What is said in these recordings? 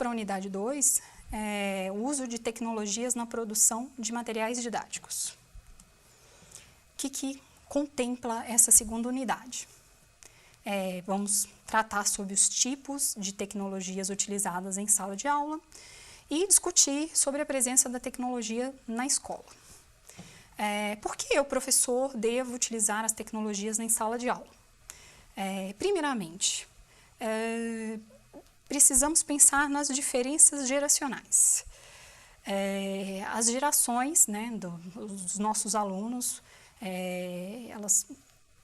para a unidade 2, o uso de tecnologias na produção de materiais didáticos. O que contempla essa segunda unidade? Vamos tratar sobre os tipos de tecnologias utilizadas em sala de aula e discutir sobre a presença da tecnologia na escola. Por que eu, professor, devo utilizar as tecnologias em sala de aula? Primeiramente, precisamos pensar nas diferenças geracionais. As gerações, né, dos nossos alunos, elas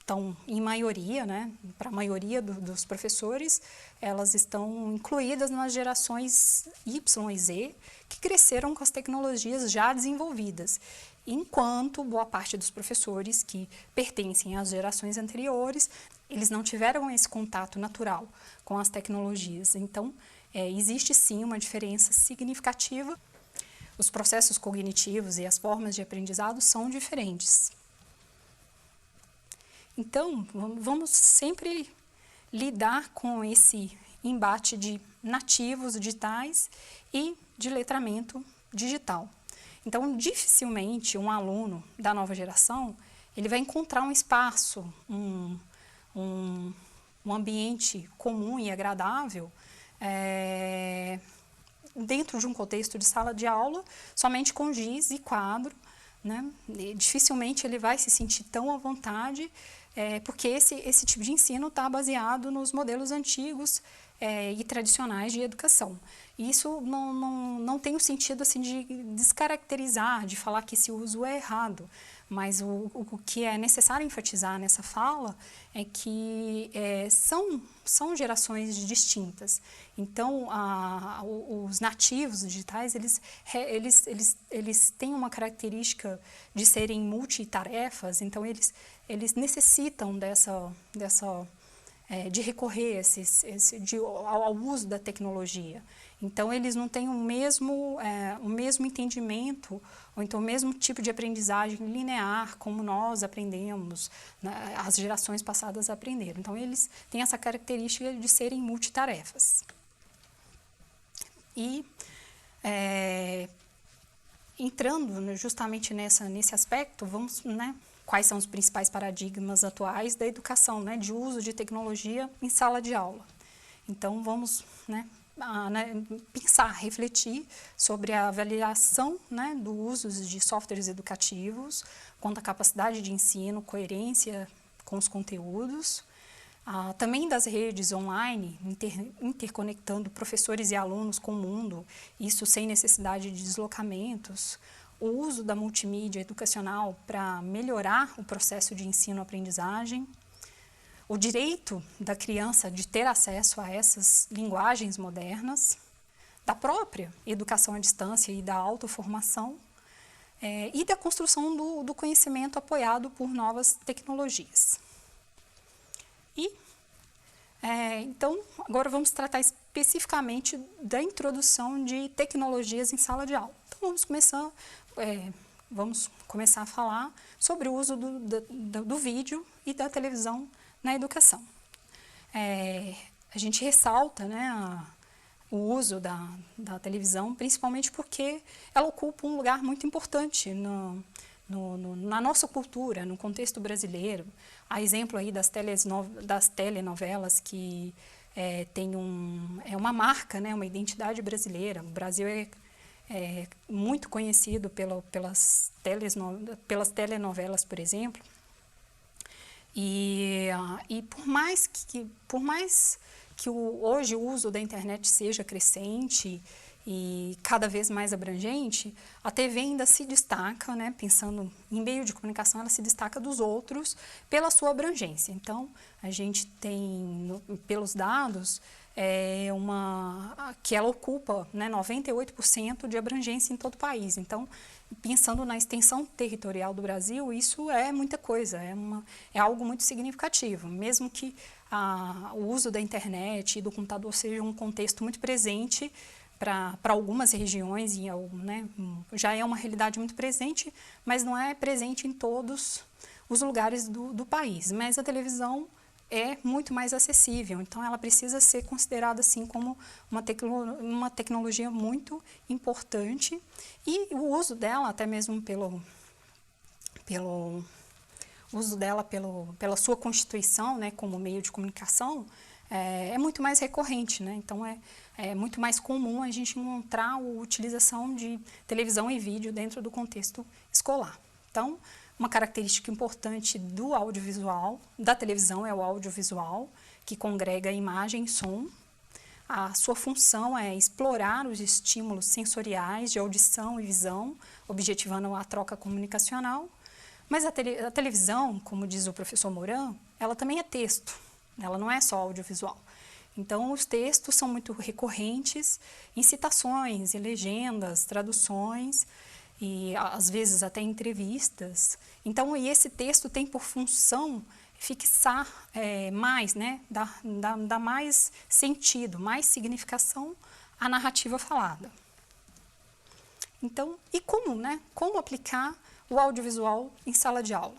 estão em maioria, né, para a maioria dos professores, elas estão incluídas nas gerações Y e Z, que cresceram com as tecnologias já desenvolvidas, enquanto boa parte dos professores que pertencem às gerações anteriores, eles não tiveram esse contato natural com as tecnologias. Então, existe sim uma diferença significativa. Os processos cognitivos e as formas de aprendizado são diferentes. Então, vamos sempre lidar com esse embate de nativos digitais e de letramento digital. Então, dificilmente um aluno da nova geração, ele vai encontrar um espaço, um ambiente comum e agradável dentro de um contexto de sala de aula, somente com giz e quadro, né? Dificilmente ele vai se sentir tão à vontade, porque esse tipo de ensino está baseado nos modelos antigos e tradicionais de educação. Isso não tem o sentido assim, de descaracterizar, de falar que esse uso é errado, mas o que é necessário enfatizar nessa fala é que são gerações distintas. Então, os nativos digitais, eles têm uma característica de serem multitarefas, então eles necessitam de recorrer ao uso da tecnologia. Então, eles não têm o mesmo entendimento, ou então o mesmo tipo de aprendizagem linear, como nós aprendemos, né, as gerações passadas aprenderam. Então, eles têm essa característica de serem multitarefas. E, entrando justamente nesse aspecto, vamos, né, quais são os principais paradigmas atuais da educação, né, de uso de tecnologia em sala de aula. Então, vamos, pensar, refletir sobre a avaliação, né, do uso de softwares educativos, quanto à capacidade de ensino, coerência com os conteúdos, também das redes online, interconectando professores e alunos com o mundo, isso sem necessidade de deslocamentos, o uso da multimídia educacional para melhorar o processo de ensino-aprendizagem, o direito da criança de ter acesso a essas linguagens modernas, da própria educação à distância e da autoformação, e da construção do conhecimento apoiado por novas tecnologias. Então, agora vamos tratar especificamente da introdução de tecnologias em sala de aula. Então, vamos começar a falar sobre o uso do vídeo e da televisão na educação. A gente ressalta, né, o uso da televisão, principalmente porque ela ocupa um lugar muito importante na nossa cultura, no contexto brasileiro. Há exemplo aí das telenovelas que tem uma marca, né, uma identidade brasileira. O Brasil é muito conhecido pelas telenovelas, por exemplo. E por mais que hoje o uso da internet seja crescente e cada vez mais abrangente, a TV ainda se destaca, né, pensando em meio de comunicação, ela se destaca dos outros pela sua abrangência. Então, a gente tem, pelos dados, que ela ocupa, né, 98% de abrangência em todo o país. Então, pensando na extensão territorial do Brasil, isso é muita coisa, é algo muito significativo, mesmo que o uso da internet e do computador seja um contexto muito presente para algumas regiões, né, já é uma realidade muito presente, mas não é presente em todos os lugares do país. Mas a televisão é muito mais acessível. Então, ela precisa ser considerada assim como uma tecnologia muito importante, e o uso dela, até mesmo pelo uso dela pela sua constituição, né, como meio de comunicação, é muito mais recorrente, né? Então, é muito mais comum a gente encontrar a utilização de televisão e vídeo dentro do contexto escolar. Então, uma característica importante do audiovisual, da televisão, é o audiovisual, que congrega imagem e som. A sua função é explorar os estímulos sensoriais de audição e visão, objetivando a troca comunicacional. Mas a televisão, como diz o professor Moran, ela também é texto, ela não é só audiovisual. Então, os textos são muito recorrentes em citações, em legendas, traduções, e às vezes até entrevistas. Então, e esse texto tem por função fixar mais, né, dar mais sentido, mais significação à narrativa falada. Então, e como, né, como aplicar o audiovisual em sala de aula?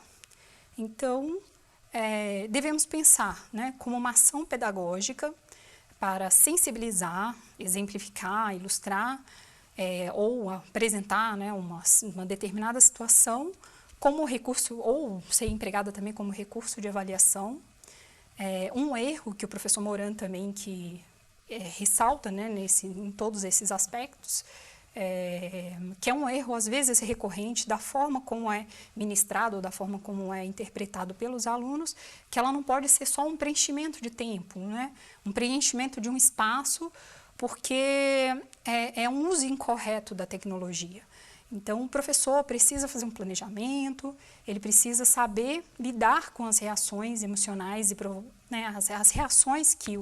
Então, devemos pensar, né, como uma ação pedagógica para sensibilizar, exemplificar, ilustrar, ou apresentar, né, uma determinada situação como recurso, ou ser empregada também como recurso de avaliação. Um erro que o professor Moran também ressalta, né, em todos esses aspectos, que é um erro às vezes recorrente da forma como é ministrado ou da forma como é interpretado pelos alunos, que ela não pode ser só um preenchimento de tempo, né, um preenchimento de um espaço, porque é um uso incorreto da tecnologia. Então, o professor precisa fazer um planejamento, ele precisa saber lidar com as reações emocionais, né, as reações que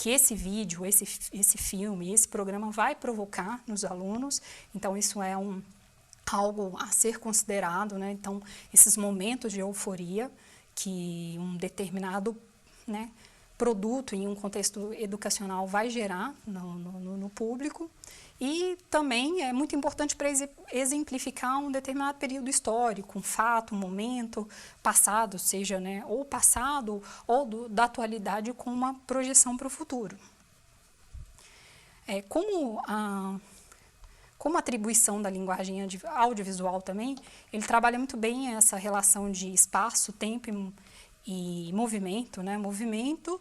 esse vídeo, esse filme, esse programa vai provocar nos alunos. Então, isso é algo a ser considerado, né? Então, esses momentos de euforia que um determinado, né, produto em um contexto educacional vai gerar no público. E também é muito importante para exemplificar um determinado período histórico, um fato, um momento passado, seja, né, ou passado ou da atualidade, com uma projeção para o futuro. Como atribuição da linguagem audiovisual também, ele trabalha muito bem essa relação de espaço, tempo e movimento, né? Movimento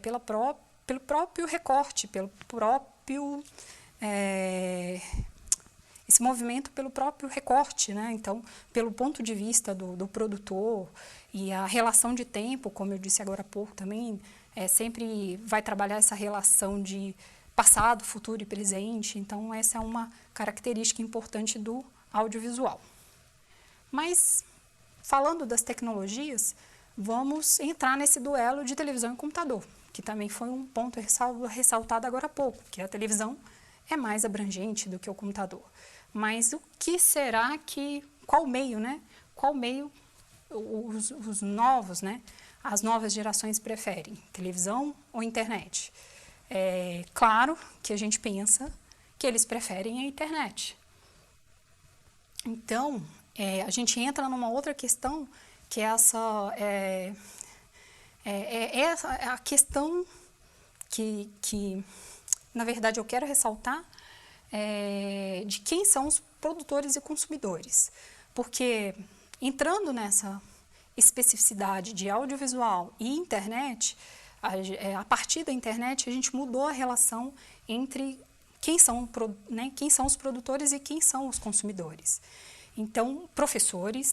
pelo próprio recorte, pelo próprio esse movimento pelo próprio recorte, né? Então, pelo ponto de vista do produtor, e a relação de tempo, como eu disse agora há pouco também, sempre vai trabalhar essa relação de passado, futuro e presente. Então, essa é uma característica importante do audiovisual. Mas, falando das tecnologias, vamos entrar nesse duelo de televisão e computador, que também foi um ponto ressaltado agora há pouco, que a televisão é mais abrangente do que o computador. Mas o que será qual meio, né? Qual meio os novos, né? As novas gerações preferem, televisão ou internet? Claro que a gente pensa que eles preferem a internet. Então, a gente entra numa outra questão, que é a questão que na verdade eu quero ressaltar, de quem são os produtores e consumidores. Porque, entrando nessa especificidade de audiovisual e internet, a partir da internet a gente mudou a relação entre quem são os produtores e quem são os consumidores. Então,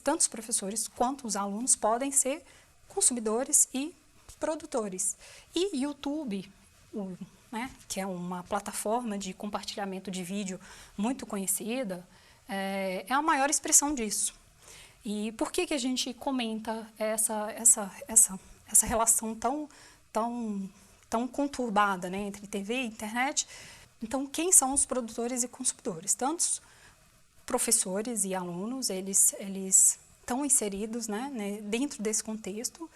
tanto os professores quanto os alunos podem ser consumidores e produtores. E YouTube, né, que é uma plataforma de compartilhamento de vídeo muito conhecida, é a maior expressão disso. E por que a gente comenta essa relação tão conturbada, né, entre TV e internet? Então, quem são os produtores e consumidores? Tantos professores e alunos, eles estão inseridos, né, dentro desse contexto,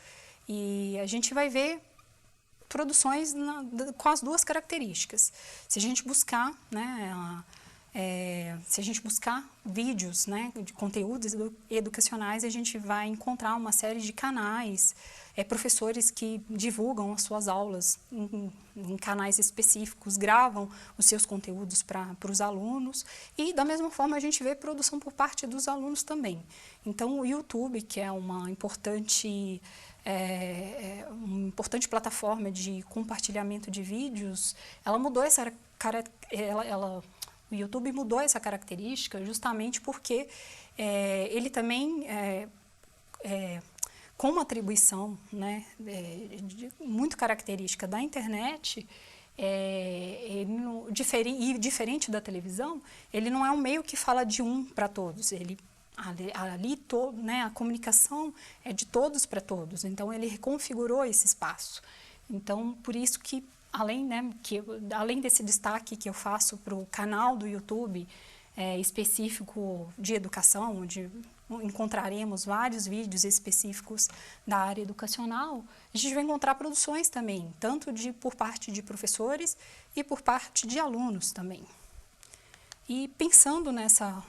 e a gente vai ver produções com as duas características. Se a gente buscar, né, se a gente buscar vídeos, né, de conteúdos educacionais, a gente vai encontrar uma série de canais, professores que divulgam as suas aulas em canais específicos, gravam os seus conteúdos para os alunos, e da mesma forma a gente vê produção por parte dos alunos também. Então o YouTube, que é uma importante plataforma de compartilhamento de vídeos, ela mudou essa o YouTube mudou essa característica justamente porque ele também, com uma atribuição, né, muito característica da internet, diferente da televisão, ele não é um meio que fala de um para todos, né, a comunicação é de todos para todos, então ele reconfigurou esse espaço. Então, por isso que além desse destaque que eu faço para o canal do YouTube específico de educação, onde encontraremos vários vídeos específicos da área educacional, a gente vai encontrar produções também, tanto por parte de professores e por parte de alunos também. E pensando nessa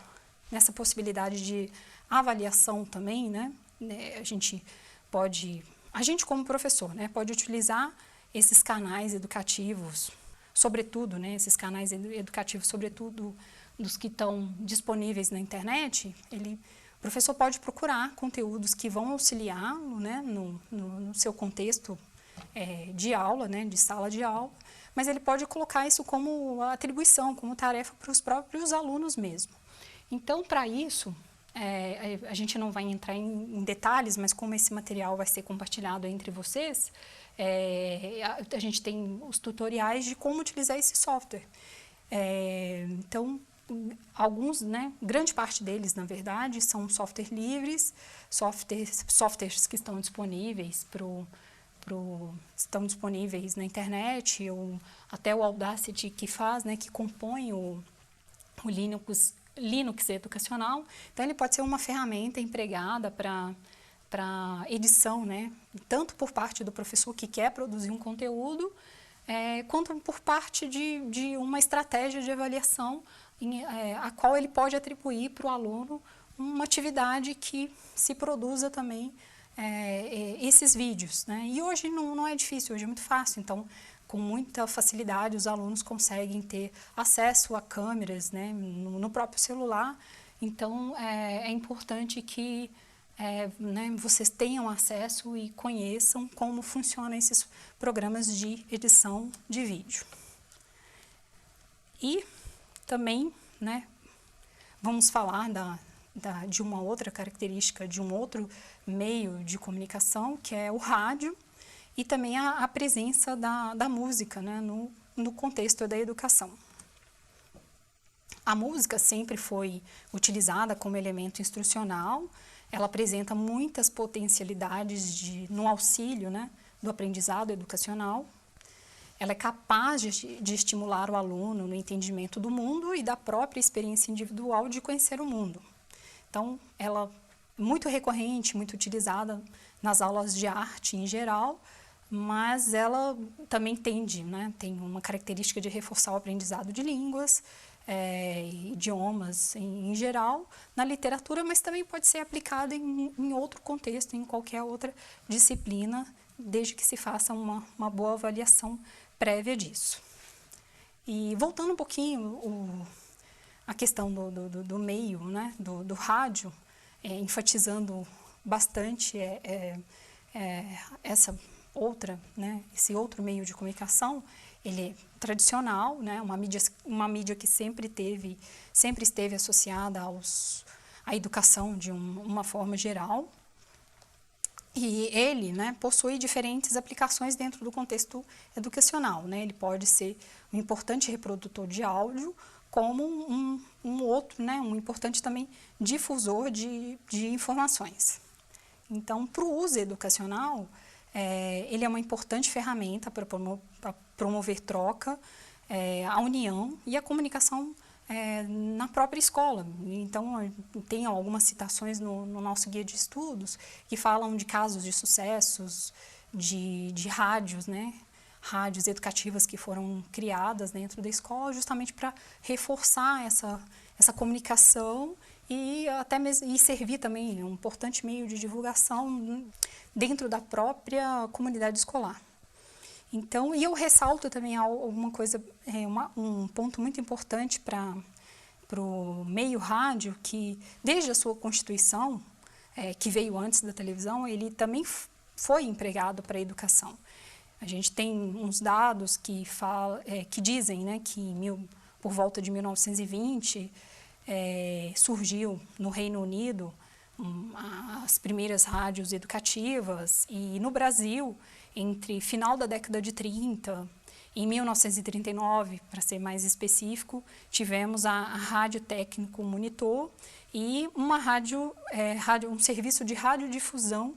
possibilidade de avaliação também, né, a gente como professor, né, pode utilizar esses canais educativos, sobretudo, né, esses canais educativos, sobretudo dos que estão disponíveis na internet, o professor pode procurar conteúdos que vão auxiliá-lo, né, no seu contexto de aula, né, de sala de aula, mas ele pode colocar isso como atribuição, como tarefa para os próprios alunos mesmo. Então, para isso, a gente não vai entrar em detalhes, mas como esse material vai ser compartilhado entre vocês, a gente tem os tutoriais de como utilizar esse software. Então, alguns, né, grande parte deles, na verdade, são softwares livres, softwares que estão disponíveis estão disponíveis na internet, ou até o Audacity que faz, né, que compõe o Linux educacional. Então, ele pode ser uma ferramenta empregada para edição, né, tanto por parte do professor que quer produzir um conteúdo, quanto por parte de uma estratégia de avaliação a qual ele pode atribuir para o aluno uma atividade que se produza também esses vídeos, né? E hoje não é difícil, hoje é muito fácil, então com muita facilidade os alunos conseguem ter acesso a câmeras, né, no próprio celular, então é importante que né, vocês tenham acesso e conheçam como funcionam esses programas de edição de vídeo. E também, né, vamos falar de uma outra característica, de um outro meio de comunicação, que é o rádio, e também a presença da música, né, no contexto da educação. A música sempre foi utilizada como elemento instrucional, ela apresenta muitas potencialidades no auxílio, né, do aprendizado educacional. Ela é capaz de estimular o aluno no entendimento do mundo e da própria experiência individual de conhecer o mundo. Então, ela é muito recorrente, muito utilizada nas aulas de arte em geral, mas ela também tem uma característica de reforçar o aprendizado de línguas, idiomas em geral, na literatura, mas também pode ser aplicada em outro contexto, em qualquer outra disciplina, desde que se faça uma boa avaliação prévia disso. E voltando um pouquinho a questão do meio, né, do rádio, enfatizando bastante esse outro meio de comunicação, ele é tradicional, né, uma mídia que sempre esteve associada à educação de uma forma geral, e ele, né, possui diferentes aplicações dentro do contexto educacional, né, ele pode ser um importante reprodutor de áudio, como um importante também difusor de informações. Então, para o uso educacional, ele é uma importante ferramenta para promover troca, a união e a comunicação na própria escola. Então, tem algumas citações no nosso guia de estudos que falam de casos de sucessos, de rádios, né? rádios educativas que foram criadas dentro da escola, justamente para reforçar essa comunicação e até mesmo e servir também um importante meio de divulgação dentro da própria comunidade escolar. Então, e eu ressalto também alguma coisa, um ponto muito importante para o meio rádio, que desde a sua constituição, que veio antes da televisão, ele também foi empregado para a educação. A gente tem uns dados que dizem, né, que por volta de 1920 surgiu no Reino Unido as primeiras rádios educativas, e no Brasil, entre final da década de 30, em 1939, para ser mais específico, tivemos a Rádio Técnico Monitor e um serviço de radiodifusão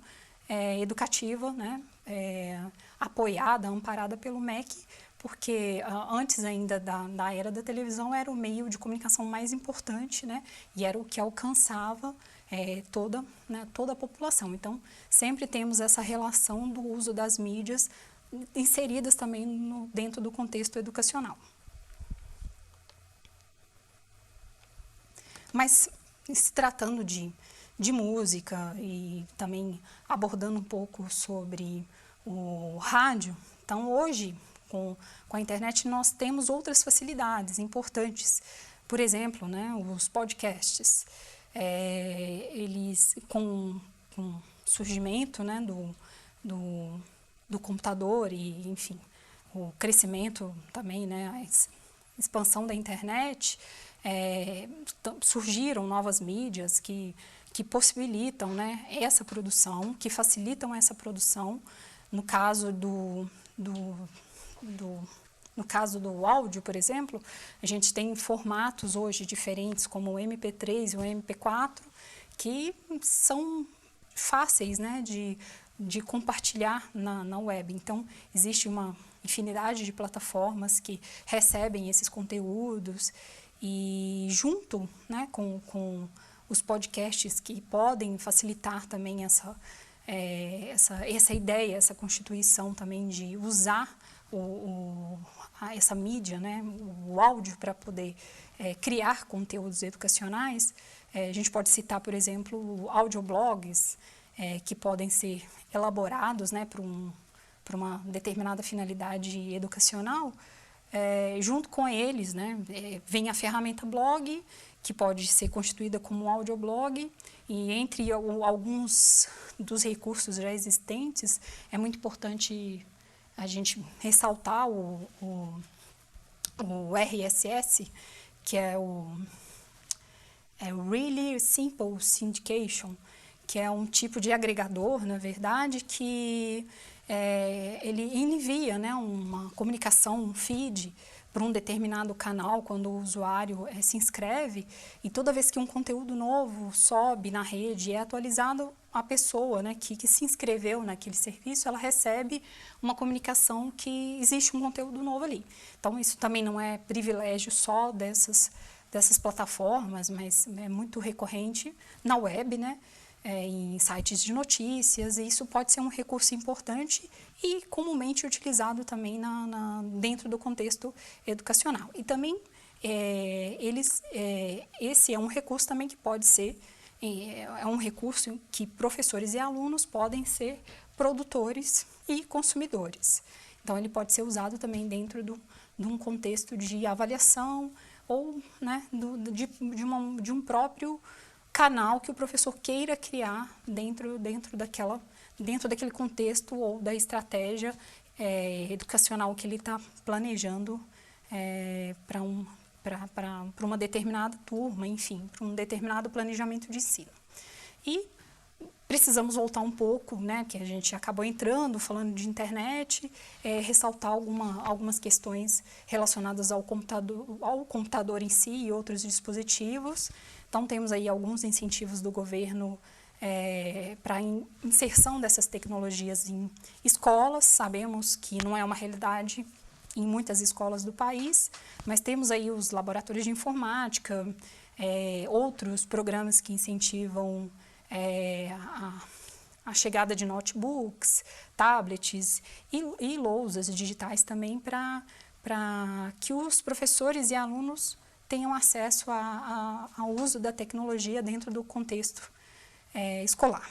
educativa, né, apoiada, amparada pelo MEC, porque antes ainda da era da televisão era o meio de comunicação mais importante, né, e era o que alcançava toda a população. Então, sempre temos essa relação do uso das mídias inseridas também dentro do contexto educacional. Mas, se tratando de música e também abordando um pouco sobre o rádio, então hoje, com a internet, nós temos outras facilidades importantes. Por exemplo, né, os podcasts. Eles, com o surgimento, né, do computador e, enfim, o crescimento também, né, a expansão da internet, surgiram novas mídias que possibilitam, né, essa produção, que facilitam essa produção. No caso no caso do áudio, por exemplo, a gente tem formatos hoje diferentes, como o MP3 e o MP4, que são fáceis, né, de compartilhar na web. Então, existe uma infinidade de plataformas que recebem esses conteúdos e junto, né, com os podcasts que podem facilitar também essa ideia, essa constituição também de usar essa mídia, né, o áudio, para poder criar conteúdos educacionais. A gente pode citar, por exemplo, audioblogs, que podem ser elaborados, né, para uma determinada finalidade educacional. Junto com eles, né, vem a ferramenta blog, que pode ser constituída como um audioblog, e entre alguns dos recursos já existentes, é muito importante a gente ressaltar o RSS, que é o Really Simple Syndication, que é um tipo de agregador, na verdade, que ele envia, né, uma comunicação, um feed, para um determinado canal quando o usuário se inscreve, e toda vez que um conteúdo novo sobe na rede e é atualizado, a pessoa, né, que se inscreveu naquele serviço, ela recebe uma comunicação que existe um conteúdo novo ali. Então, isso também não é privilégio só dessas plataformas, mas é muito recorrente na web, né, em sites de notícias, e isso pode ser um recurso importante e comumente utilizado também dentro do contexto educacional. E também esse é um recurso também que pode ser, um recurso que professores e alunos podem ser produtores e consumidores. Então, ele pode ser usado também dentro de um contexto de avaliação ou, né, de um próprio canal que o professor queira criar dentro daquele contexto ou da estratégia educacional que ele está planejando para uma determinada turma, enfim, para um determinado planejamento de ensino. E precisamos voltar um pouco, né, que a gente acabou entrando, falando de internet, ressaltar algumas questões relacionadas ao computador em si e outros dispositivos. Então, temos aí alguns incentivos do governo para a inserção dessas tecnologias em escolas. Sabemos que não é uma realidade em muitas escolas do país, mas temos aí os laboratórios de informática, outros programas que incentivam a chegada de notebooks, tablets e lousas digitais também para que os professores e alunos tenham acesso ao uso da tecnologia dentro do contexto escolar.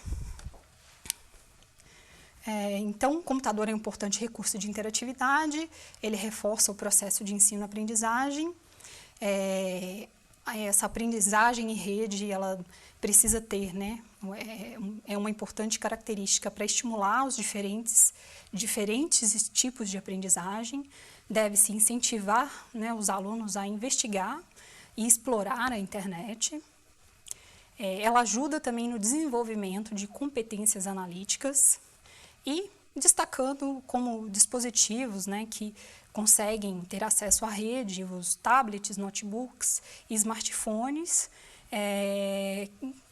Então, o computador é um importante recurso de interatividade, ele reforça o processo de ensino-aprendizagem. Essa aprendizagem em rede, ela precisa ter, né, uma importante característica para estimular os diferentes tipos de aprendizagem. Deve-se incentivar, né, os alunos a investigar e explorar a internet. Ela ajuda também no desenvolvimento de competências analíticas e destacando como dispositivos, né, que conseguem ter acesso à rede, os tablets, notebooks e smartphones,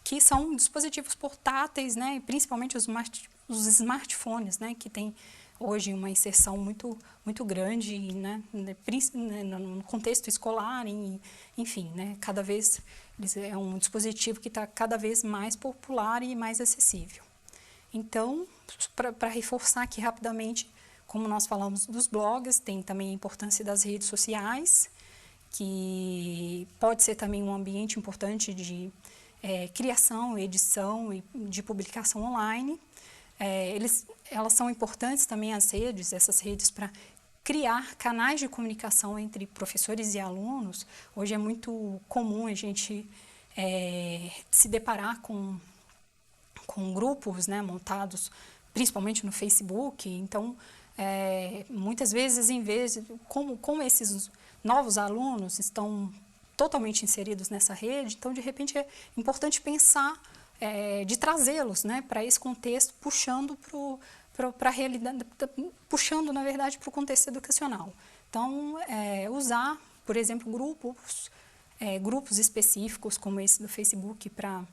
que são dispositivos portáteis, né, principalmente os smartphones, né, que têm hoje uma inserção muito grande, né, no contexto escolar, enfim, né, cada vez é um dispositivo que está cada vez mais popular e mais acessível. Então, para reforçar aqui rapidamente, como nós falamos dos blogs, tem também a importância das redes sociais, que pode ser também um ambiente importante de criação, edição e de publicação online. Elas são importantes também essas redes para criar canais de comunicação entre professores e alunos. Hoje é muito comum a gente se deparar com grupos, né, montados principalmente no Facebook. Então, muitas vezes, em vez como esses novos alunos estão totalmente inseridos nessa rede, então de repente é importante pensar de trazê-los, né, para esse contexto, puxando para a realidade, puxando na verdade para o contexto educacional. Então, usar, por exemplo, grupos específicos como esse do Facebook para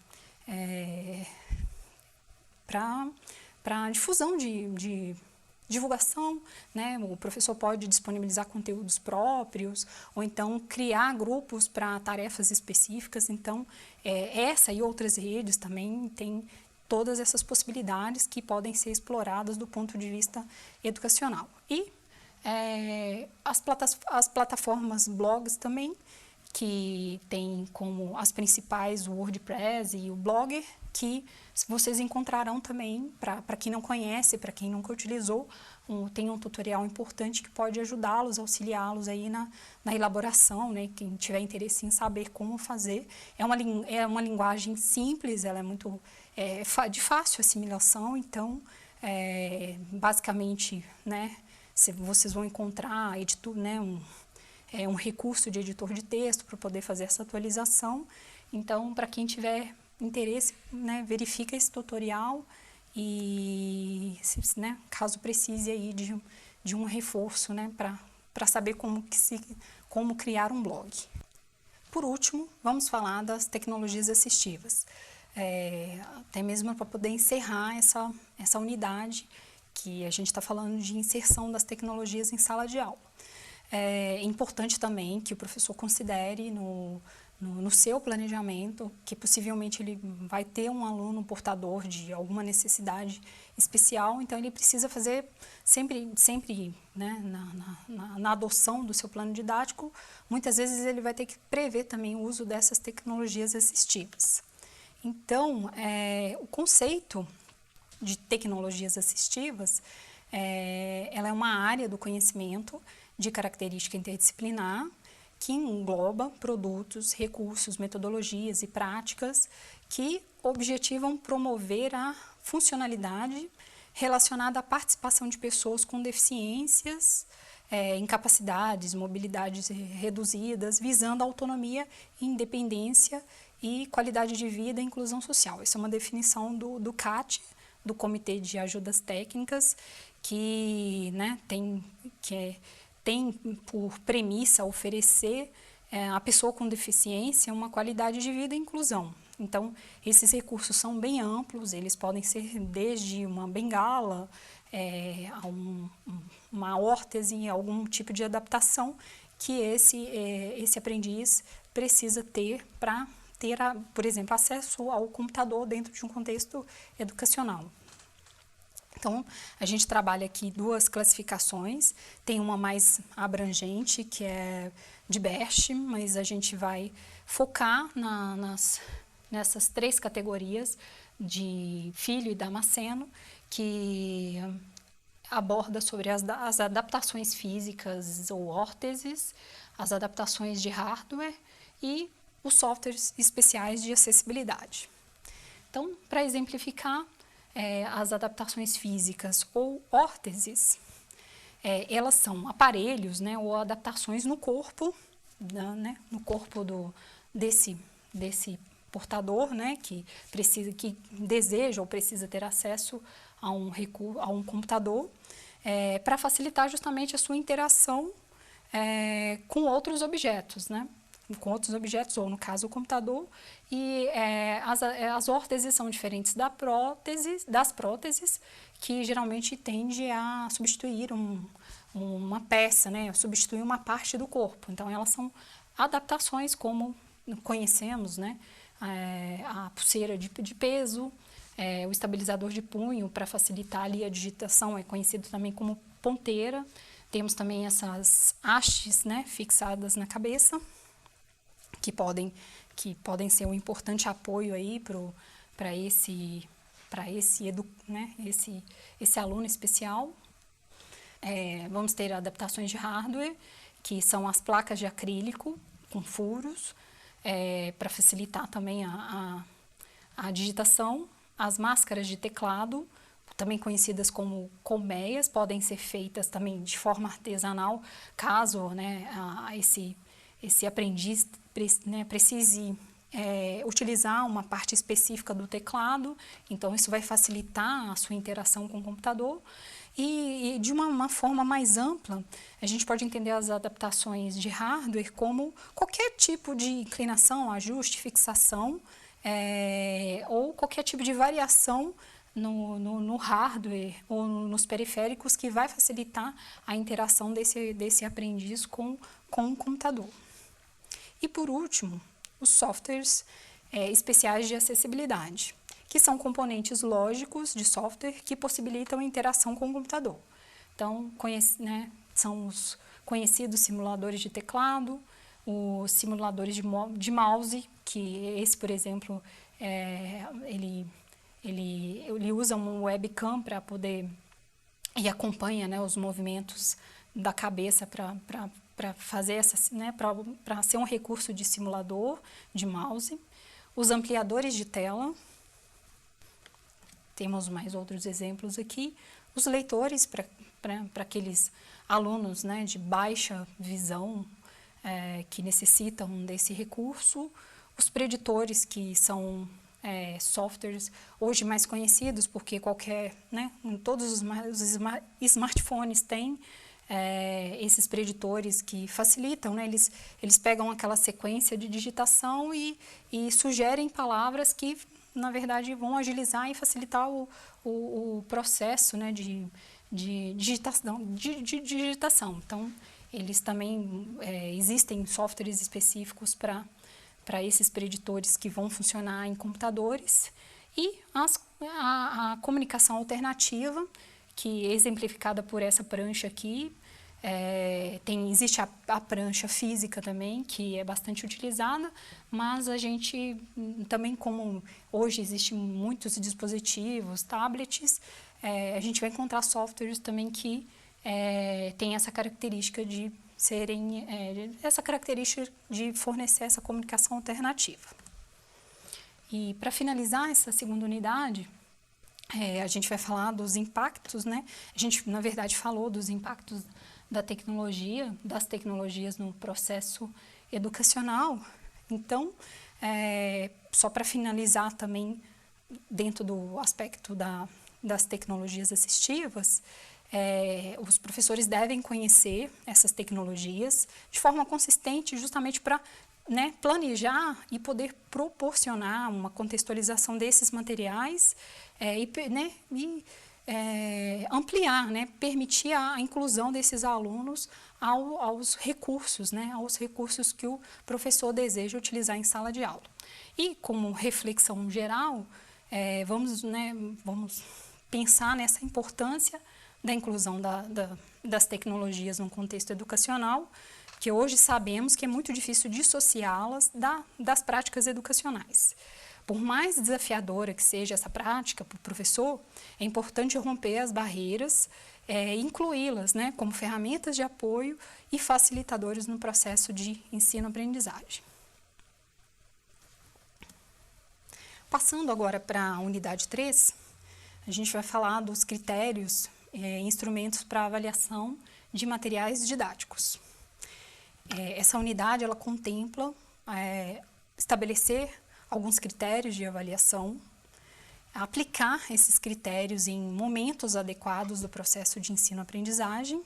difusão de divulgação, né? O professor pode disponibilizar conteúdos próprios, ou então criar grupos para tarefas específicas. Então, essa e outras redes também têm todas essas possibilidades que podem ser exploradas do ponto de vista educacional. E as plataformas blogs também, que tem como as principais o WordPress e o Blogger, que vocês encontrarão também, para quem não conhece, para quem nunca utilizou, tem um tutorial importante que pode ajudá-los, auxiliá-los aí na elaboração, né? Quem tiver interesse em saber como fazer. É uma linguagem simples, ela é muito de fácil assimilação, então, basicamente, né, vocês vão encontrar né, um recurso de editor de texto para poder fazer essa atualização. Então, para quem tiver interesse, né, verifica esse tutorial e, né, caso precise aí de um reforço, né, para saber como criar um blog. Por último, vamos falar das tecnologias assistivas. Até mesmo para poder encerrar essa unidade que a gente está falando de inserção das tecnologias em sala de aula. É importante também que o professor considere no seu planejamento que possivelmente ele vai ter um aluno portador de alguma necessidade especial, então ele precisa fazer sempre né, na adoção do seu plano didático, muitas vezes ele vai ter que prever também o uso dessas tecnologias assistivas. Então, o conceito de tecnologias assistivas, ela é uma área do conhecimento de característica interdisciplinar que engloba produtos, recursos, metodologias e práticas que objetivam promover a funcionalidade relacionada à participação de pessoas com deficiências, incapacidades, mobilidades reduzidas, visando a autonomia, independência e qualidade de vida e inclusão social. Essa é uma definição do CAT, do Comitê de Ajudas Técnicas, que, né, tem por premissa oferecer à pessoa com deficiência uma qualidade de vida e inclusão. Então, esses recursos são bem amplos, eles podem ser desde uma bengala, a uma órtese, algum tipo de adaptação que esse aprendiz precisa ter para ter, por exemplo, acesso ao computador dentro de um contexto educacional. Então, a gente trabalha aqui 2 classificações, tem uma mais abrangente, que é de Best, mas a gente vai focar nessas 3 categorias de Filho e Damasceno, que aborda sobre as adaptações físicas ou órteses, as adaptações de hardware e os softwares especiais de acessibilidade. Então, para exemplificar, as adaptações físicas ou órteses, elas são aparelhos, né, ou adaptações no corpo, né, no corpo desse portador, né, que deseja ou precisa ter acesso a um computador, para facilitar justamente a sua interação com outros objetos, né? Com outros objetos, ou no caso o computador, e as órteses são diferentes das próteses, que geralmente tende a substituir uma peça, né? Substituir uma parte do corpo. Então, elas são adaptações como conhecemos, né? A pulseira de peso, o estabilizador de punho para facilitar ali a digitação, é conhecido também como ponteira. Temos também essas hastes, né, fixadas na cabeça, que podem ser um importante apoio aí para esse aluno especial. Vamos ter adaptações de hardware, que são as placas de acrílico com furos, para facilitar também a digitação. As máscaras de teclado, também conhecidas como colmeias, podem ser feitas também de forma artesanal, caso, né, esse aprendiz, né, precise utilizar uma parte específica do teclado. Então, isso vai facilitar a sua interação com o computador. E de uma forma mais ampla, a gente pode entender as adaptações de hardware como qualquer tipo de inclinação, ajuste, fixação, ou qualquer tipo de variação no hardware ou nos periféricos que vai facilitar a interação desse aprendiz com o computador. E por último, os softwares especiais de acessibilidade, que são componentes lógicos de software que possibilitam a interação com o computador. Então, são os conhecidos simuladores de teclado, os simuladores de mouse, que esse, por exemplo, ele usa um webcam para poder e acompanha, né, os movimentos da cabeça para fazer para ser um recurso de simulador de mouse. Os ampliadores de tela, temos mais outros exemplos aqui. Os leitores para aqueles alunos, né, de baixa visão que necessitam desse recurso. Os preditores, que são softwares hoje mais conhecidos, porque todos os smartphones têm esses preditores que facilitam, né? Eles pegam aquela sequência de digitação e sugerem palavras que, na verdade, vão agilizar e facilitar o processo, né, de digitação. Então, eles também existem softwares específicos para esses preditores que vão funcionar em computadores. E a comunicação alternativa, que é exemplificada por essa prancha aqui. Existe a prancha física também, que é bastante utilizada, mas a gente também, como hoje existem muitos dispositivos, tablets, a gente vai encontrar softwares também que têm essa característica de fornecer essa comunicação alternativa. E para finalizar essa segunda unidade, a gente vai falar dos impactos, né? A gente, na verdade, falou dos impactos das tecnologias no processo educacional. Então, só para finalizar também, dentro do aspecto das tecnologias assistivas, os professores devem conhecer essas tecnologias de forma consistente, justamente para planejar e poder proporcionar uma contextualização desses materiais e ampliar, permitir a inclusão desses alunos aos recursos, aos recursos que o professor deseja utilizar em sala de aula. E como reflexão geral, vamos pensar nessa importância da inclusão das tecnologias no contexto educacional, que hoje sabemos que é muito difícil dissociá-las das práticas educacionais. Por mais desafiadora que seja essa prática para o professor, é importante romper as barreiras, incluí-las, né, como ferramentas de apoio e facilitadores no processo de ensino-aprendizagem. Passando agora para a unidade 3, a gente vai falar dos critérios e instrumentos para avaliação de materiais didáticos. Essa unidade ela contempla estabelecer alguns critérios de avaliação, aplicar esses critérios em momentos adequados do processo de ensino-aprendizagem,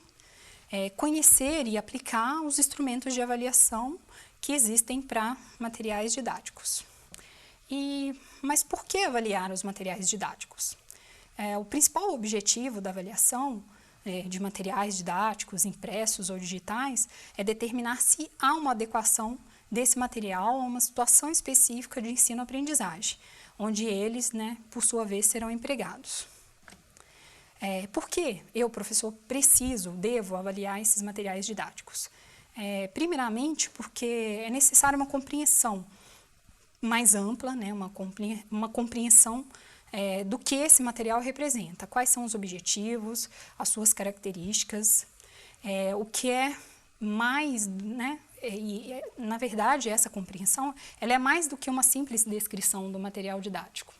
conhecer e aplicar os instrumentos de avaliação que existem para materiais didáticos. Mas por que avaliar os materiais didáticos? O principal objetivo da avaliação de materiais didáticos impressos ou digitais é determinar se há uma adequação desse material a uma situação específica de ensino-aprendizagem, onde eles, né, por sua vez, serão empregados. Por que eu, professor, devo avaliar esses materiais didáticos? Primeiramente, porque é necessária uma compreensão mais ampla, né, uma compreensão do que esse material representa, quais são os objetivos, as suas características, o que é mais, né, na verdade, essa compreensão ela é mais do que uma simples descrição do material didático.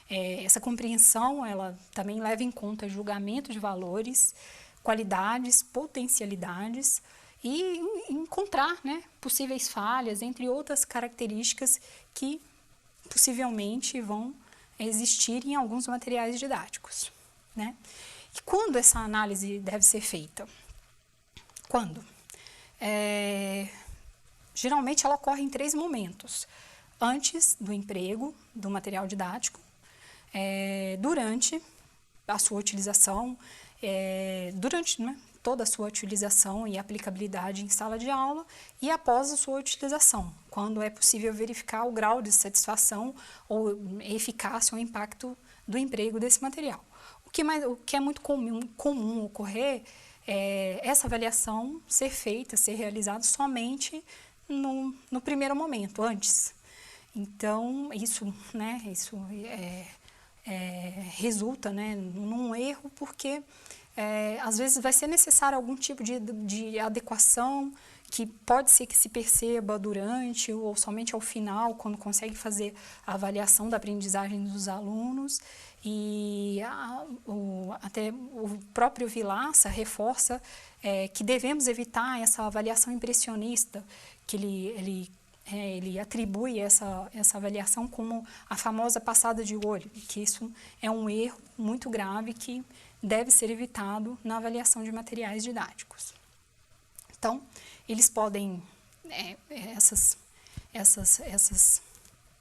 Essa compreensão ela também leva em conta julgamento de valores, qualidades, potencialidades e encontrar, né, possíveis falhas, entre outras características que possivelmente vão existir em alguns materiais didáticos, né? E quando essa análise deve ser feita? Quando? Geralmente ela ocorre em 3 momentos: antes do emprego do material didático, durante a sua utilização, durante, né, toda a sua utilização e aplicabilidade em sala de aula e após a sua utilização, quando é possível verificar o grau de satisfação ou eficácia ou impacto do emprego desse material. O que é muito comum ocorrer é essa avaliação ser realizada somente no primeiro momento, antes. Então, isso resulta, né, num erro, porque às vezes vai ser necessário algum tipo de adequação que pode ser que se perceba durante ou somente ao final, quando consegue fazer a avaliação da aprendizagem dos alunos. E até o próprio Vilaça reforça que devemos evitar essa avaliação impressionista, que ele atribui essa avaliação como a famosa passada de olho, que isso é um erro muito grave que deve ser evitado na avaliação de materiais didáticos. Então, eles podem,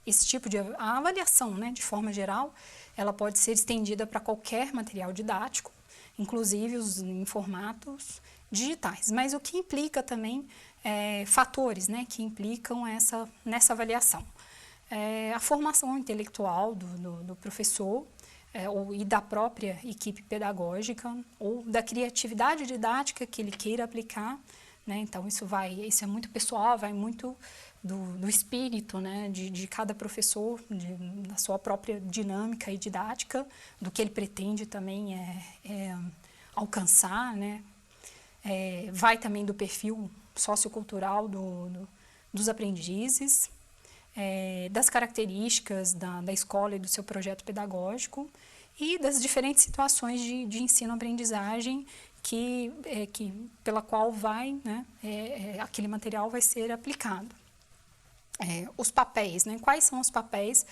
esse tipo de avaliação, né, de forma geral, ela pode ser estendida para qualquer material didático, inclusive em formatos digitais. Mas o que implica também fatores, né, que implicam nessa avaliação. A formação intelectual do professor, e da própria equipe pedagógica, ou da criatividade didática que ele queira aplicar, né? Então, isso é muito pessoal, vai muito do espírito, né, de cada professor, da sua própria dinâmica e didática, do que ele pretende também alcançar, né? Vai também do perfil sociocultural dos aprendizes, das características da escola e do seu projeto pedagógico e das diferentes situações de ensino-aprendizagem pela qual né, aquele material vai ser aplicado. Os papéis, né? Quais são os papéis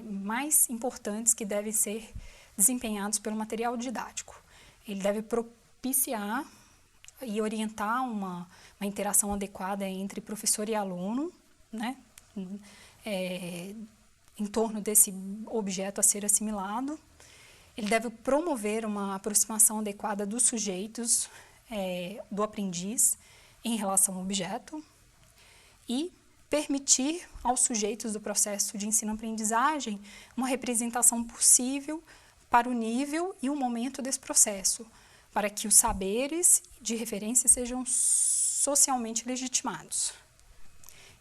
mais importantes que devem ser desempenhados pelo material didático? Ele deve propiciar e orientar uma interação adequada entre professor e aluno, né? Em torno desse objeto a ser assimilado. Ele deve promover uma aproximação adequada dos sujeitos, do aprendiz, em relação ao objeto, e permitir aos sujeitos do processo de ensino-aprendizagem uma representação possível para o nível e o momento desse processo, para que os saberes de referência sejam socialmente legitimados.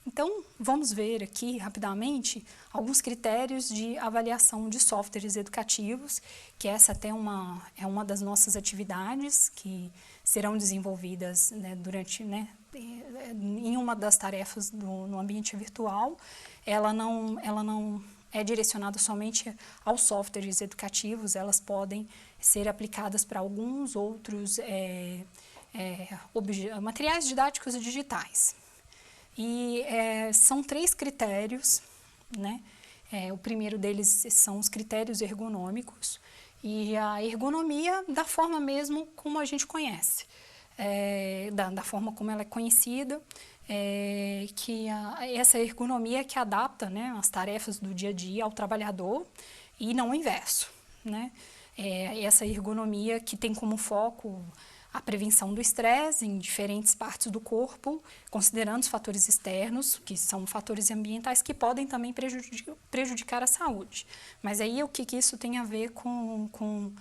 Então, vamos ver aqui rapidamente alguns critérios de avaliação de softwares educativos, que essa até é uma das nossas atividades que serão desenvolvidas, né, durante, né, em uma das tarefas no ambiente virtual. Ela não é direcionada somente aos softwares educativos, elas podem ser aplicadas para alguns outros materiais didáticos e digitais. E são 3 critérios, né? O primeiro deles são os critérios ergonômicos, e a ergonomia da forma mesmo como a gente conhece, da forma como ela é conhecida, essa ergonomia que adapta, né, as tarefas do dia a dia ao trabalhador e não o inverso, né? Essa ergonomia que tem como foco a prevenção do estresse em diferentes partes do corpo, considerando os fatores externos, que são fatores ambientais que podem também prejudicar a saúde. Mas aí o que isso tem a ver com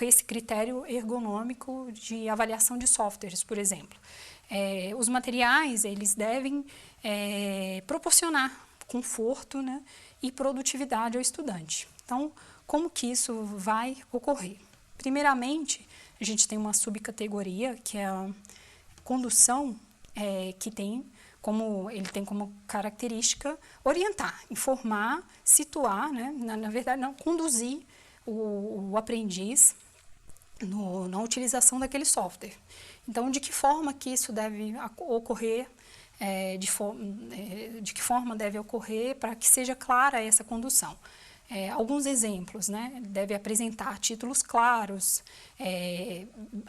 esse critério ergonômico de avaliação de softwares, por exemplo? Os materiais, eles devem proporcionar conforto, né, e produtividade ao estudante. Então, como que isso vai ocorrer? Primeiramente, a gente tem uma subcategoria, que é a condução, que ele tem como característica orientar, informar, situar, né, na verdade, não, conduzir o aprendiz na utilização daquele software. Então, de que forma que isso deve ocorrer, de que forma deve ocorrer para que seja clara essa condução? Alguns exemplos, né? Deve apresentar títulos claros,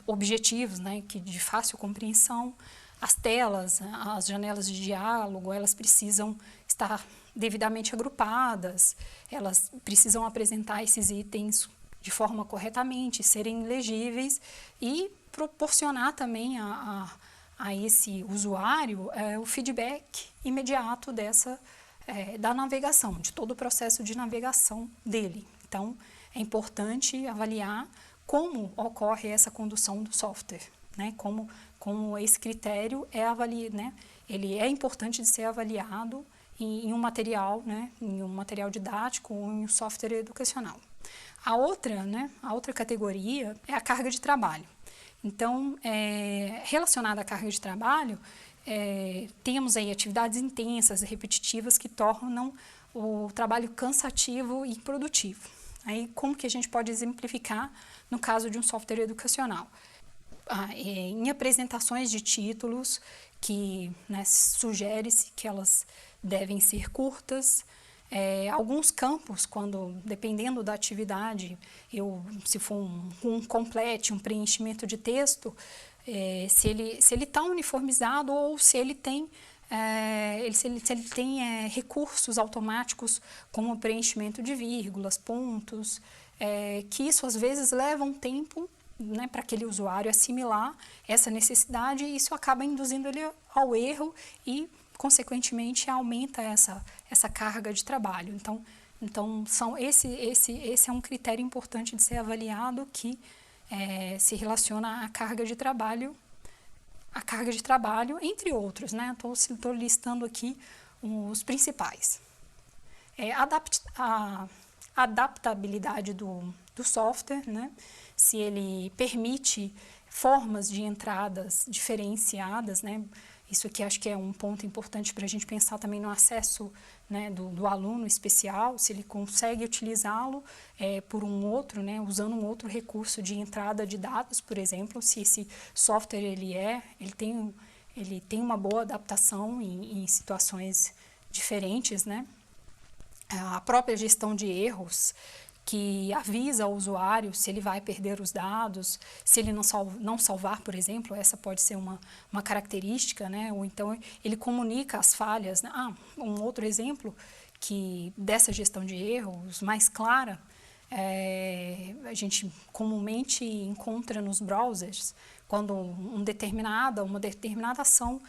objetivos, né, de fácil compreensão. As telas, as janelas de diálogo, elas precisam estar devidamente agrupadas, elas precisam apresentar esses itens de forma corretamente, serem legíveis e proporcionar também a esse usuário o feedback imediato da navegação, de todo o processo de navegação dele. Então, é importante avaliar como ocorre essa condução do software, né? Como esse critério né? Ele é importante de ser avaliado em um material, né? Em um material didático ou em um software educacional. A outra categoria é a carga de trabalho. Então, relacionada à carga de trabalho, temos aí atividades intensas e repetitivas que tornam o trabalho cansativo e improdutivo. Aí, como que a gente pode exemplificar no caso de um software educacional? Em apresentações de títulos, que, né, sugere-se que elas devem ser curtas. Alguns campos, dependendo da atividade, se for um complete, um preenchimento de texto, se ele está uniformizado ou se ele tem recursos automáticos como preenchimento de vírgulas, pontos, que isso às vezes leva um tempo, né, para aquele usuário assimilar essa necessidade, e isso acaba induzindo ele ao erro e, consequentemente, aumenta essa carga de trabalho. Então esse é um critério importante de ser avaliado, que se relaciona à carga de trabalho, entre outros, né? Estou listando aqui os principais. A adaptabilidade do software, né? Se ele permite formas de entradas diferenciadas, né? Isso aqui acho que é um ponto importante para a gente pensar também no acesso, né, do aluno especial, se ele consegue utilizá-lo por um outro, né, usando um outro recurso de entrada de dados, por exemplo, se esse software ele tem uma boa adaptação em situações diferentes, né? A própria gestão de erros, que avisa ao usuário se ele vai perder os dados, se ele não salvar, por exemplo, essa pode ser uma característica, né? Ou então ele comunica as falhas, né? Um outro exemplo dessa gestão de erros mais clara, a gente comumente encontra nos browsers, quando uma determinada ação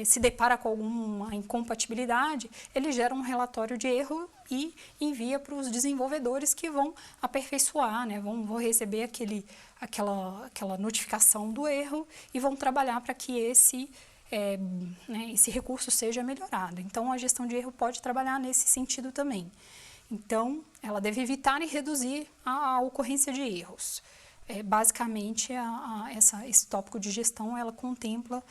se depara com alguma incompatibilidade, ele gera um relatório de erro e envia para os desenvolvedores que vão aperfeiçoar, né? Vão receber aquela notificação do erro e vão trabalhar para que esse recurso seja melhorado. Então, a gestão de erro pode trabalhar nesse sentido também. Então, ela deve evitar e reduzir a ocorrência de erros. Basicamente, esse tópico de gestão, ela contempla,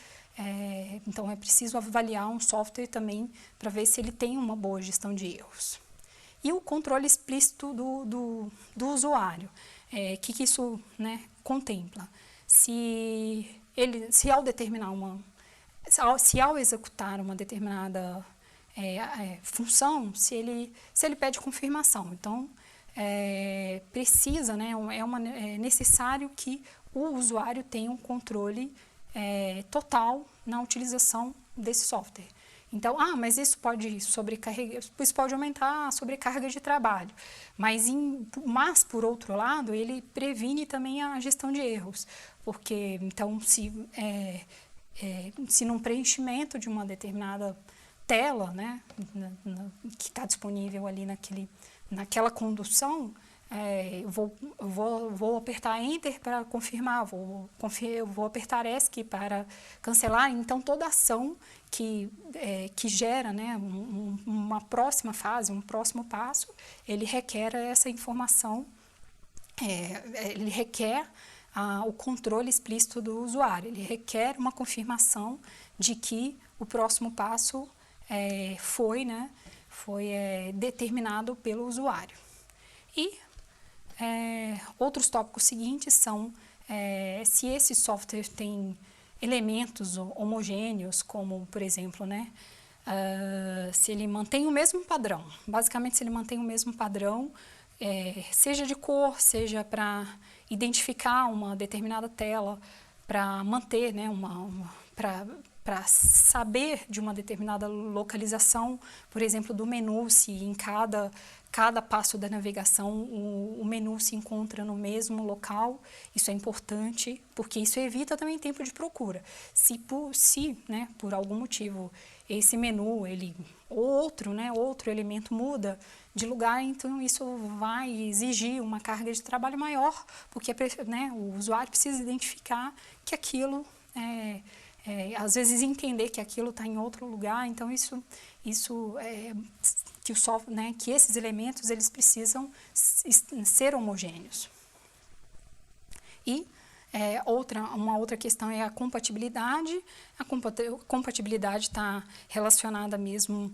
então é preciso avaliar um software também para ver se ele tem uma boa gestão de erros. E o controle explícito do usuário. Que isso, né, contempla? Se ao executar uma determinada função, se ele pede confirmação. Então, precisa, né, é necessário que o usuário tenha um controle total na utilização desse software. Então, mas isso pode aumentar a sobrecarga de trabalho. Mas, por outro lado, ele previne também a gestão de erros. Porque, então, se num preenchimento de uma determinada tela, né, que está disponível ali naquela condução, eu vou apertar Enter para confirmar, vou apertar ESC para cancelar. Então, toda ação que gera, né, uma próxima fase, um próximo passo, ele requer essa informação, ele requer o controle explícito do usuário, ele requer uma confirmação de que o próximo passo foi determinado pelo usuário. E outros tópicos seguintes são se esse software tem elementos homogêneos, como, por exemplo, né, se ele mantém o mesmo padrão. Basicamente, se ele mantém o mesmo padrão, seja de cor, seja para identificar uma determinada tela, para manter, né, para saber de uma determinada localização, por exemplo, do menu, se em cada passo da navegação o menu se encontra no mesmo local. Isso é importante, porque isso evita também tempo de procura. Se né, por algum motivo esse menu, outro elemento muda de lugar, então isso vai exigir uma carga de trabalho maior, porque, né, o usuário precisa identificar que aquilo às vezes entender que aquilo está em outro lugar. Então que o software, né, que esses elementos eles precisam ser homogêneos. E uma outra questão é a compatibilidade. A compatibilidade está relacionada mesmo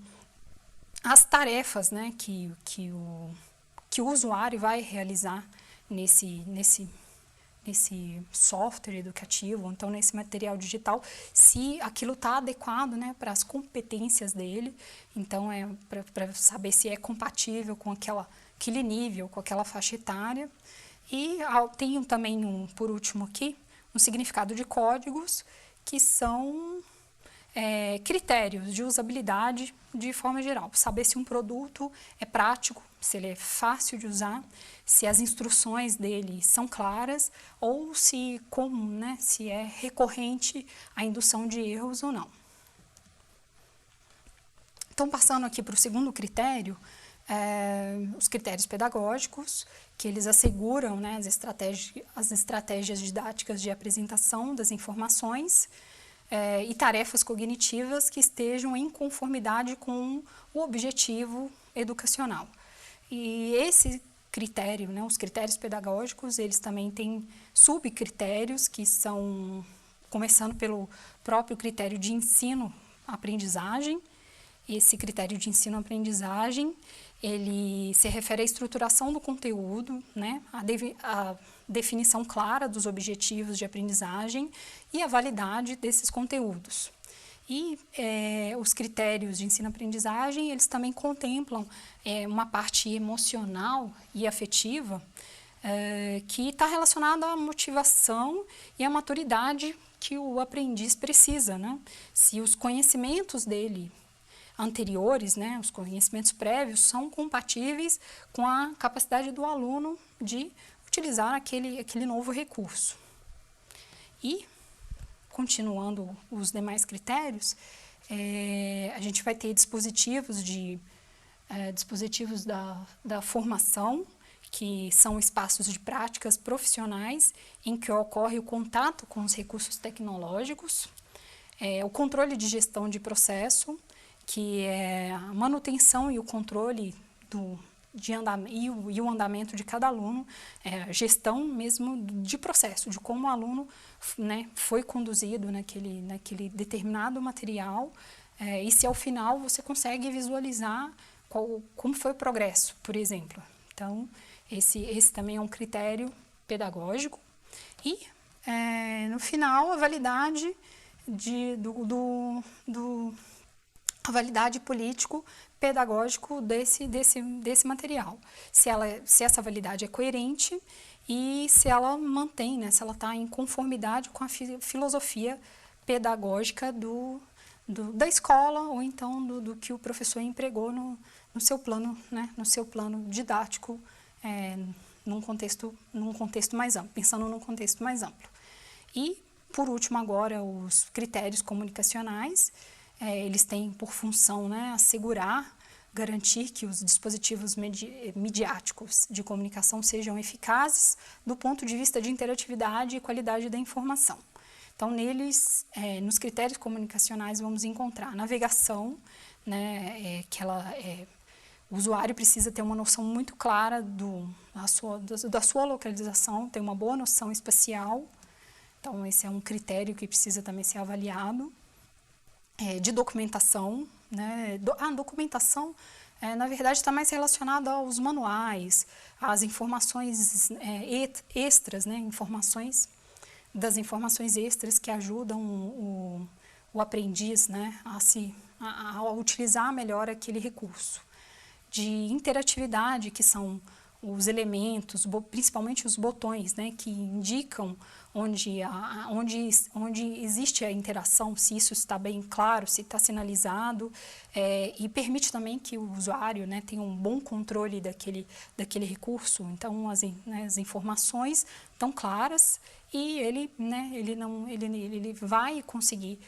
às tarefas, né, que o usuário vai realizar nesse software educativo, então nesse material digital, se aquilo está adequado, né, para as competências dele. Então, para saber se é compatível com aquele nível, com aquela faixa etária. E tem também, por último aqui, um significado de códigos, que são critérios de usabilidade de forma geral. Saber se um produto é prático, se ele é fácil de usar, se as instruções dele são claras ou se é recorrente a indução de erros ou não. Então, passando aqui para o segundo critério, os critérios pedagógicos, que eles asseguram, né, as estratégias didáticas de apresentação das informações e tarefas cognitivas que estejam em conformidade com o objetivo educacional. E esse critério, né, os critérios pedagógicos, eles também têm subcritérios que são, começando pelo próprio critério de ensino-aprendizagem. Esse critério de ensino-aprendizagem, ele se refere à estruturação do conteúdo, né, a definição clara dos objetivos de aprendizagem e a validade desses conteúdos. E os critérios de ensino-aprendizagem, eles também contemplam uma parte emocional e afetiva que está relacionada à motivação e à maturidade que o aprendiz precisa, né? Se os conhecimentos dele anteriores, né, os conhecimentos prévios, são compatíveis com a capacidade do aluno de utilizar aquele novo recurso. E continuando os demais critérios, a gente vai ter dispositivos da formação, que são espaços de práticas profissionais em que ocorre o contato com os recursos tecnológicos, o controle de gestão de processo, que é a manutenção e o controle e o andamento de cada aluno, a gestão mesmo de processo, de como o aluno, né, foi conduzido naquele determinado material, e se ao final você consegue visualizar como foi o progresso, por exemplo. Então, esse também é um critério pedagógico. E, no final, a validade a validade político-pedagógico desse material. Se essa validade é coerente e se ela mantém, né, se ela está em conformidade com a filosofia pedagógica da escola, ou então do que o professor empregou no seu plano, né, no seu plano didático, num contexto mais amplo, pensando num contexto mais amplo. E, por último, agora, os critérios comunicacionais, eles têm por função, né, garantir que os dispositivos midiáticos de comunicação sejam eficazes do ponto de vista de interatividade e qualidade da informação. Então, neles, nos critérios comunicacionais, vamos encontrar navegação, né, o usuário precisa ter uma noção muito clara da sua localização, ter uma boa noção espacial. Então, esse é um critério que precisa também ser avaliado. De documentação, né? Documentação, na verdade, está mais relacionada aos manuais, às informações extras, né? Das informações extras que ajudam o aprendiz, né, a utilizar melhor aquele recurso. De interatividade, que são os elementos, principalmente os botões, né, que indicam onde existe a interação, se isso está bem claro, se está sinalizado, e permite também que o usuário, né, tenha um bom controle daquele recurso. Então, as informações estão claras e ele vai conseguir,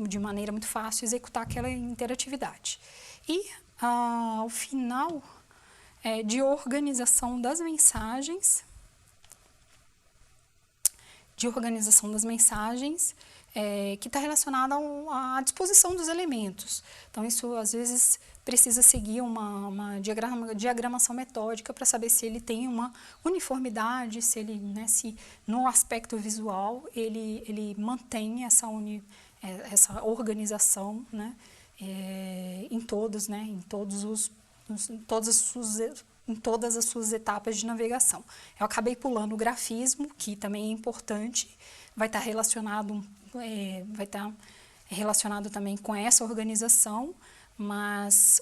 de maneira muito fácil, executar aquela interatividade. E, ao final, de organização das mensagens, que está relacionada à disposição dos elementos. Então, isso às vezes precisa seguir uma diagramação metódica para saber se ele tem uma uniformidade, se ele, né, se no aspecto visual ele mantém essa organização, né, em todas as suas etapas de navegação. Eu acabei pulando o grafismo, que também é importante, vai estar relacionado também com essa organização, mas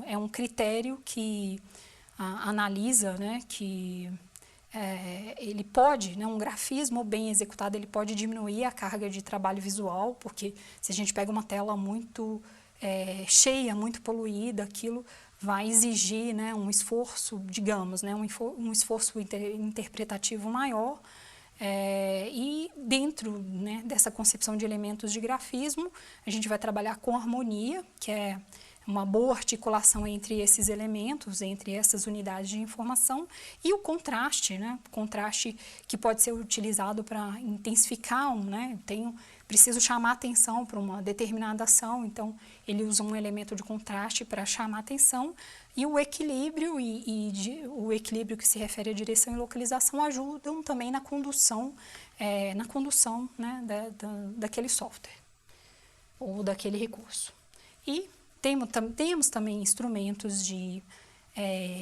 é um critério que analisa, né, que ele pode, né, um grafismo bem executado, ele pode diminuir a carga de trabalho visual, porque se a gente pega uma tela muito cheia, muito poluída, aquilo vai exigir, né, um esforço, digamos, né, um esforço interpretativo maior, e dentro, né, dessa concepção de elementos de grafismo, a gente vai trabalhar com harmonia, que é uma boa articulação entre esses elementos, entre essas unidades de informação, e o contraste, né, contraste que pode ser utilizado para intensificar, né, preciso chamar atenção para uma determinada ação, então ele usa um elemento de contraste para chamar atenção, e o equilíbrio o equilíbrio que se refere à direção e localização ajudam também na condução, né, daquele software ou daquele recurso. E temos também instrumentos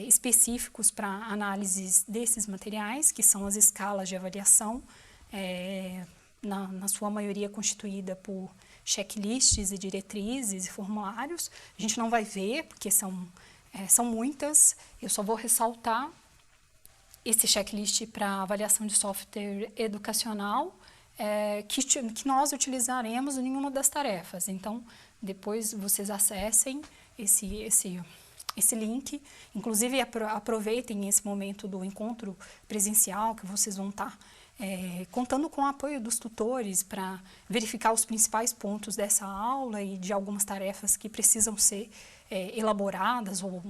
específicos para análises desses materiais, que são as escalas de avaliação, na sua maioria constituída por checklists e diretrizes e formulários. A gente não vai ver, porque são muitas, eu só vou ressaltar esse checklist para avaliação de software educacional, que nós utilizaremos em uma das tarefas. Então, depois vocês acessem esse link, inclusive aproveitem esse momento do encontro presencial, que vocês vão estar contando com o apoio dos tutores para verificar os principais pontos dessa aula e de algumas tarefas que precisam ser elaboradas, ou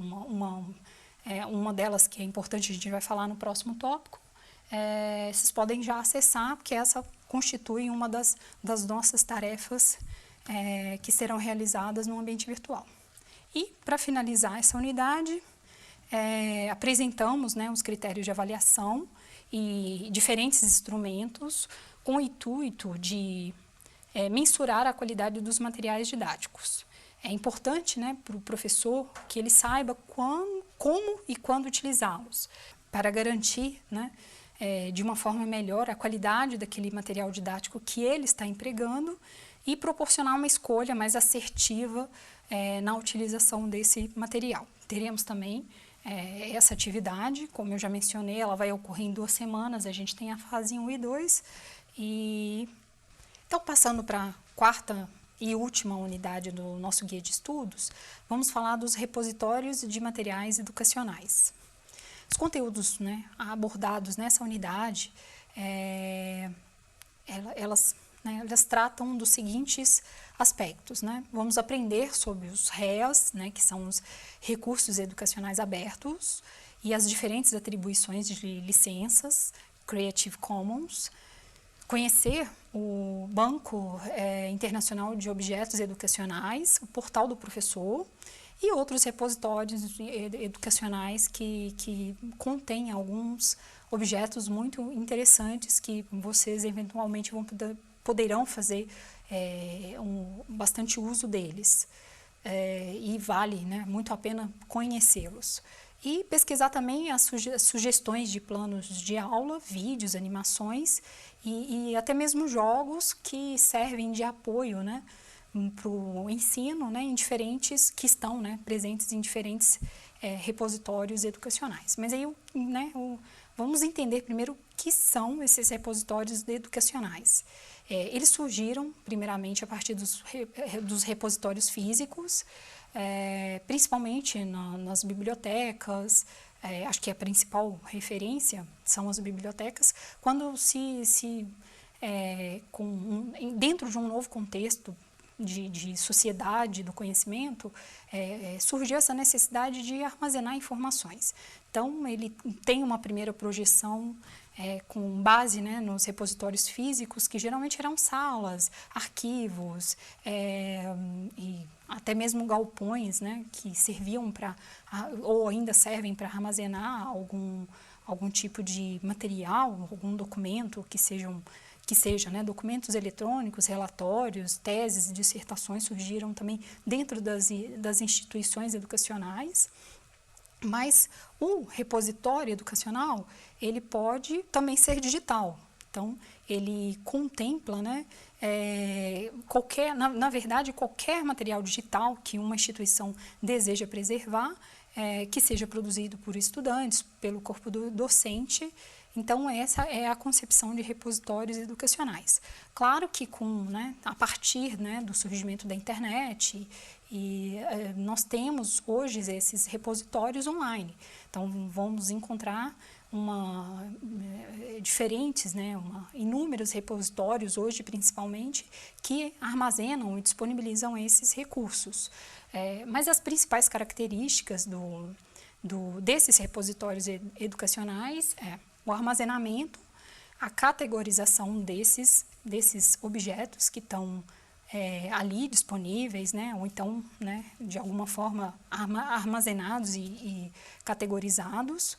uma delas que é importante, a gente vai falar no próximo tópico. Vocês podem já acessar, porque essa constitui uma das nossas tarefas que serão realizadas no ambiente virtual. E, para finalizar essa unidade, apresentamos, né, os critérios de avaliação e diferentes instrumentos com o intuito de mensurar a qualidade dos materiais didáticos. É importante, né, para o professor que ele saiba como e quando utilizá-los, para garantir, né, de uma forma melhor a qualidade daquele material didático que ele está empregando e proporcionar uma escolha mais assertiva na utilização desse material. Teremos também essa atividade, como eu já mencionei, ela vai ocorrer em 2 semanas, a gente tem a fase 1 e 2. Então, passando para a 4ª e última unidade do nosso guia de estudos, vamos falar dos repositórios de materiais educacionais. Os conteúdos, né, abordados nessa unidade, elas tratam dos seguintes aspectos, né? Vamos aprender sobre os REAs, né, que são os recursos educacionais abertos, e as diferentes atribuições de licenças, Creative Commons, conhecer o Banco Internacional de Objetos Educacionais, o Portal do Professor, e outros repositórios educacionais que contêm alguns objetos muito interessantes que vocês eventualmente poderão fazer bastante uso deles. E vale, né, muito a pena conhecê-los. E pesquisar também as sugestões de planos de aula, vídeos, animações e até mesmo jogos que servem de apoio, né, para o ensino, né, que estão, né, presentes em diferentes repositórios educacionais. Mas aí, né, vamos entender primeiro o que são esses repositórios educacionais. Eles surgiram, primeiramente, a partir dos repositórios físicos, principalmente nas bibliotecas. Acho que a principal referência são as bibliotecas, quando dentro de um novo contexto de sociedade do conhecimento, surgiu essa necessidade de armazenar informações. Então, ele tem uma primeira projeção com base, né, nos repositórios físicos, que geralmente eram salas, arquivos e até mesmo galpões, né, que serviam ou ainda servem para armazenar algum tipo de material, algum documento que seja, né, documentos eletrônicos, relatórios, teses, dissertações surgiram também dentro das instituições educacionais. Mas o repositório educacional, ele pode também ser digital. Então, ele contempla, né, na verdade, qualquer material digital que uma instituição deseja preservar, que seja produzido por estudantes, pelo corpo docente. Então, essa é a concepção de repositórios educacionais. Claro que a partir, né, do surgimento da internet, nós temos hoje esses repositórios online. Então, vamos encontrar diferentes, né, inúmeros repositórios, hoje principalmente, que armazenam e disponibilizam esses recursos. Mas as principais características desses repositórios educacionais o armazenamento, a categorização desses objetos que estão ali disponíveis, né, ou então, né, de alguma forma armazenados e categorizados.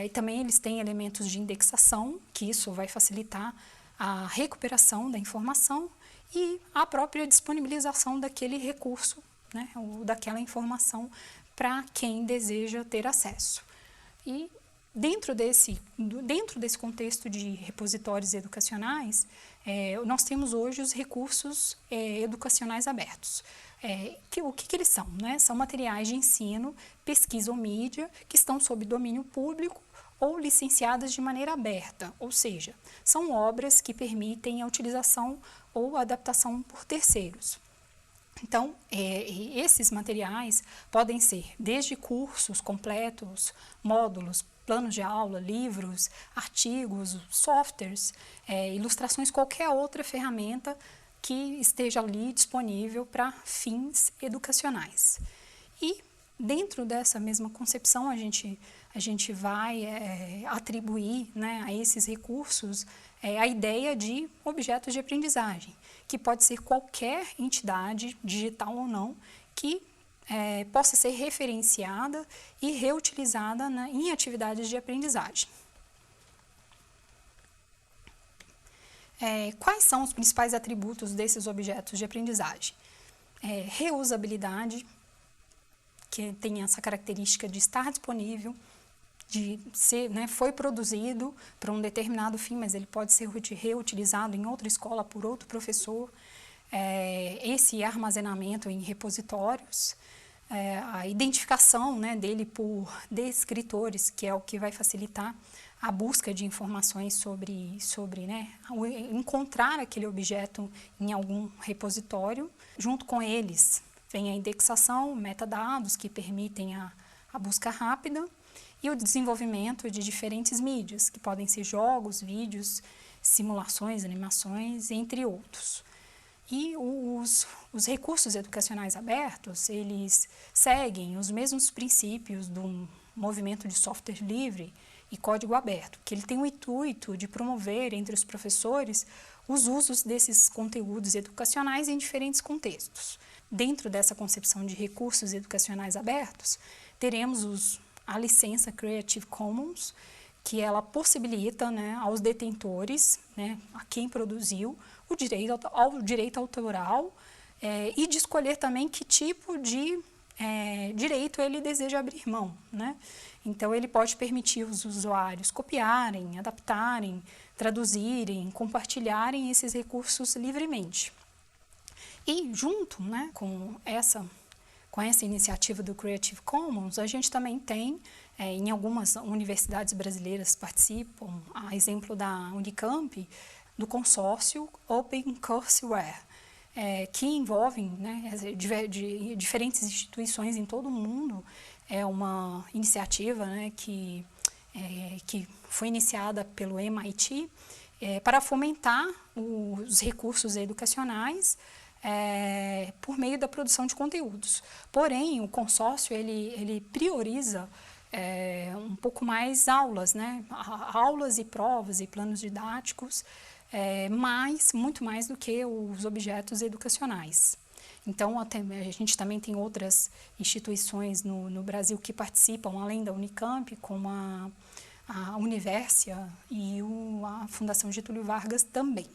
E também eles têm elementos de indexação, que isso vai facilitar a recuperação da informação e a própria disponibilização daquele recurso, né, ou daquela informação para quem deseja ter acesso. E dentro desse contexto de repositórios educacionais, nós temos hoje os recursos educacionais abertos. O que eles são, né? São materiais de ensino, pesquisa ou mídia que estão sob domínio público ou licenciadas de maneira aberta, ou seja, são obras que permitem a utilização ou adaptação por terceiros. Então, esses materiais podem ser desde cursos completos, módulos, planos de aula, livros, artigos, softwares, ilustrações, qualquer outra ferramenta que esteja ali disponível para fins educacionais. E dentro dessa mesma concepção, a gente vai atribuir, né, a esses recursos a ideia de objetos de aprendizagem, que pode ser qualquer entidade, digital ou não, que possa ser referenciada e reutilizada, né, em atividades de aprendizagem. Quais são os principais atributos desses objetos de aprendizagem? Reusabilidade, que tem essa característica de estar disponível, de ser, né, foi produzido para um determinado fim, mas ele pode ser reutilizado em outra escola por outro professor. Esse armazenamento em repositórios, a identificação, né, dele por descritores, que é o que vai facilitar a busca de informações sobre né, encontrar aquele objeto em algum repositório. Junto com eles vem a indexação, metadados que permitem a busca rápida e o desenvolvimento de diferentes mídias, que podem ser jogos, vídeos, simulações, animações, entre outros. E os recursos educacionais abertos, eles seguem os mesmos princípios do movimento de software livre e código aberto, que ele tem o intuito de promover entre os professores os usos desses conteúdos educacionais em diferentes contextos. Dentro dessa concepção de recursos educacionais abertos, teremos a licença Creative Commons, que ela possibilita, né, aos detentores, né, a quem produziu, o direito autoral e de escolher também que tipo de direito ele deseja abrir mão, né? Então, ele pode permitir os usuários copiarem, adaptarem, traduzirem, compartilharem esses recursos livremente. E junto, né, com essa iniciativa do Creative Commons, a gente também tem, em algumas universidades brasileiras participam, a exemplo da Unicamp, do consórcio Open Courseware, que envolvem, né, diferentes instituições em todo o mundo. É uma iniciativa, né, que foi iniciada pelo MIT para fomentar os recursos educacionais por meio da produção de conteúdos. Porém, o consórcio ele prioriza um pouco mais aulas, né? Aulas e provas e planos didáticos, muito mais do que os objetos educacionais. Então, a gente também tem outras instituições no Brasil que participam, além da Unicamp, como a Universia e a Fundação Getúlio Vargas também.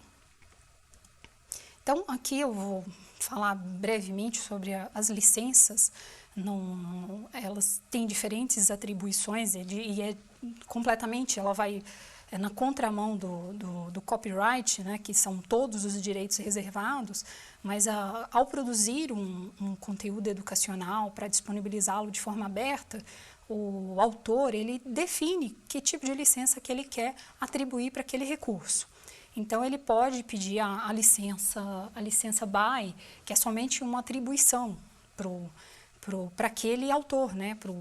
Então, aqui eu vou falar brevemente sobre as licenças. Elas têm diferentes atribuições ela vai na contramão do copyright, né, que são todos os direitos reservados, mas ao produzir um conteúdo educacional para disponibilizá-lo de forma aberta, o autor ele define que tipo de licença que ele quer atribuir para aquele recurso. Então, ele pode pedir a licença BY, que é somente uma atribuição para aquele autor, né, para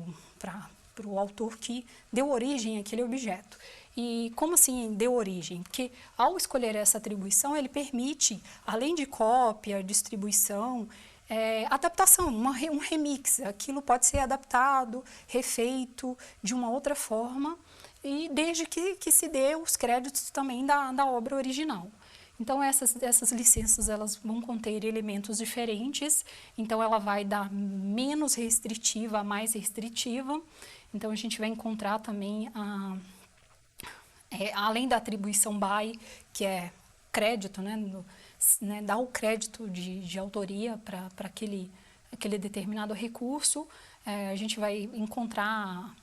o autor que deu origem àquele objeto. E como assim deu origem? Porque ao escolher essa atribuição, ele permite, além de cópia, distribuição, adaptação, um remix. Aquilo pode ser adaptado, refeito de uma outra forma, e desde que se dê os créditos também da obra original. Então, essas licenças elas vão conter elementos diferentes, então ela vai da menos restritiva a mais restritiva. Então, a gente vai encontrar também, além da atribuição BY, que é crédito, né, dar o crédito de autoria para aquele determinado recurso, a gente vai encontrar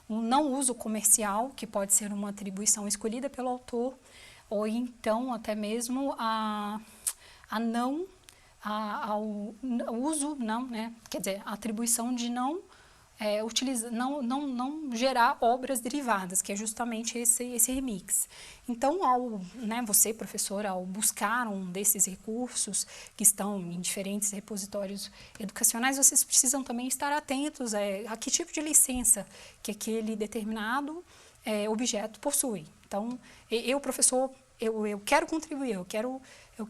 o não uso comercial, que pode ser uma atribuição escolhida pelo autor, ou então até mesmo ao uso, quer dizer, a atribuição de não não gerar obras derivadas, que é justamente esse remix. Então, você, professor, ao buscar um desses recursos que estão em diferentes repositórios educacionais, vocês precisam também estar atentos a que tipo de licença que aquele determinado objeto possui. Então, eu, professor, eu quero contribuir, eu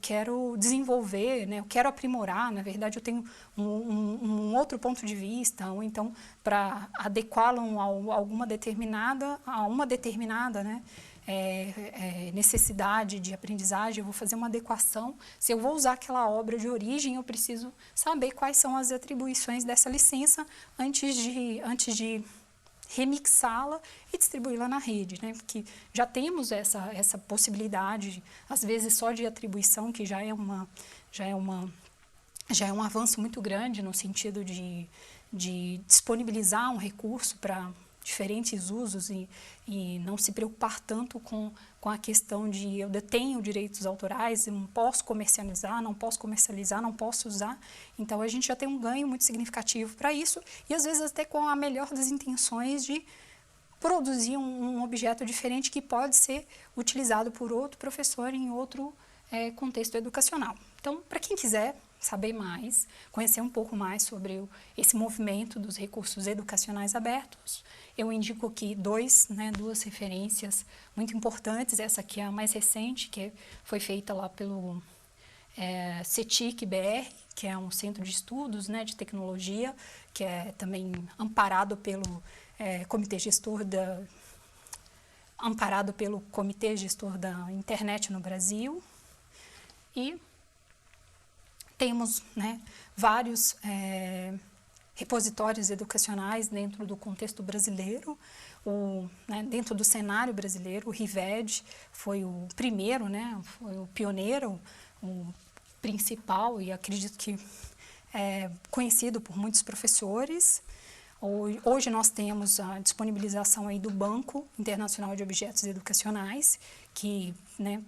quero desenvolver, né? Eu quero aprimorar, na verdade eu tenho um outro ponto de vista, ou então para adequá-lo a uma determinada, né? Necessidade de aprendizagem, eu vou fazer uma adequação. Se eu vou usar aquela obra de origem, eu preciso saber quais são as atribuições dessa licença antes de remixá-la e distribuí-la na rede, né? Porque já temos essa possibilidade, às vezes só de atribuição, que já é um avanço muito grande no sentido de disponibilizar um recurso para diferentes usos e não se preocupar tanto com a questão de eu detenho direitos autorais, eu não posso comercializar, não posso usar. Então, a gente já tem um ganho muito significativo para isso e, às vezes, até com a melhor das intenções de produzir um objeto diferente que pode ser utilizado por outro professor em outro contexto educacional. Então, para quem quiser saber mais, conhecer um pouco mais sobre esse movimento dos recursos educacionais abertos, eu indico aqui duas referências muito importantes. Essa aqui é a mais recente, que foi feita lá pelo CETIC-BR, que é um centro de estudos, né, de tecnologia, que é também amparado pelo Comitê Gestor da Internet no Brasil. E temos, né, vários repositórios educacionais dentro do contexto brasileiro, dentro do cenário brasileiro. O RIVED foi o primeiro, né, foi o pioneiro, o principal, e acredito que conhecido por muitos professores. Hoje nós temos a disponibilização aí do Banco Internacional de Objetos Educacionais, que, né,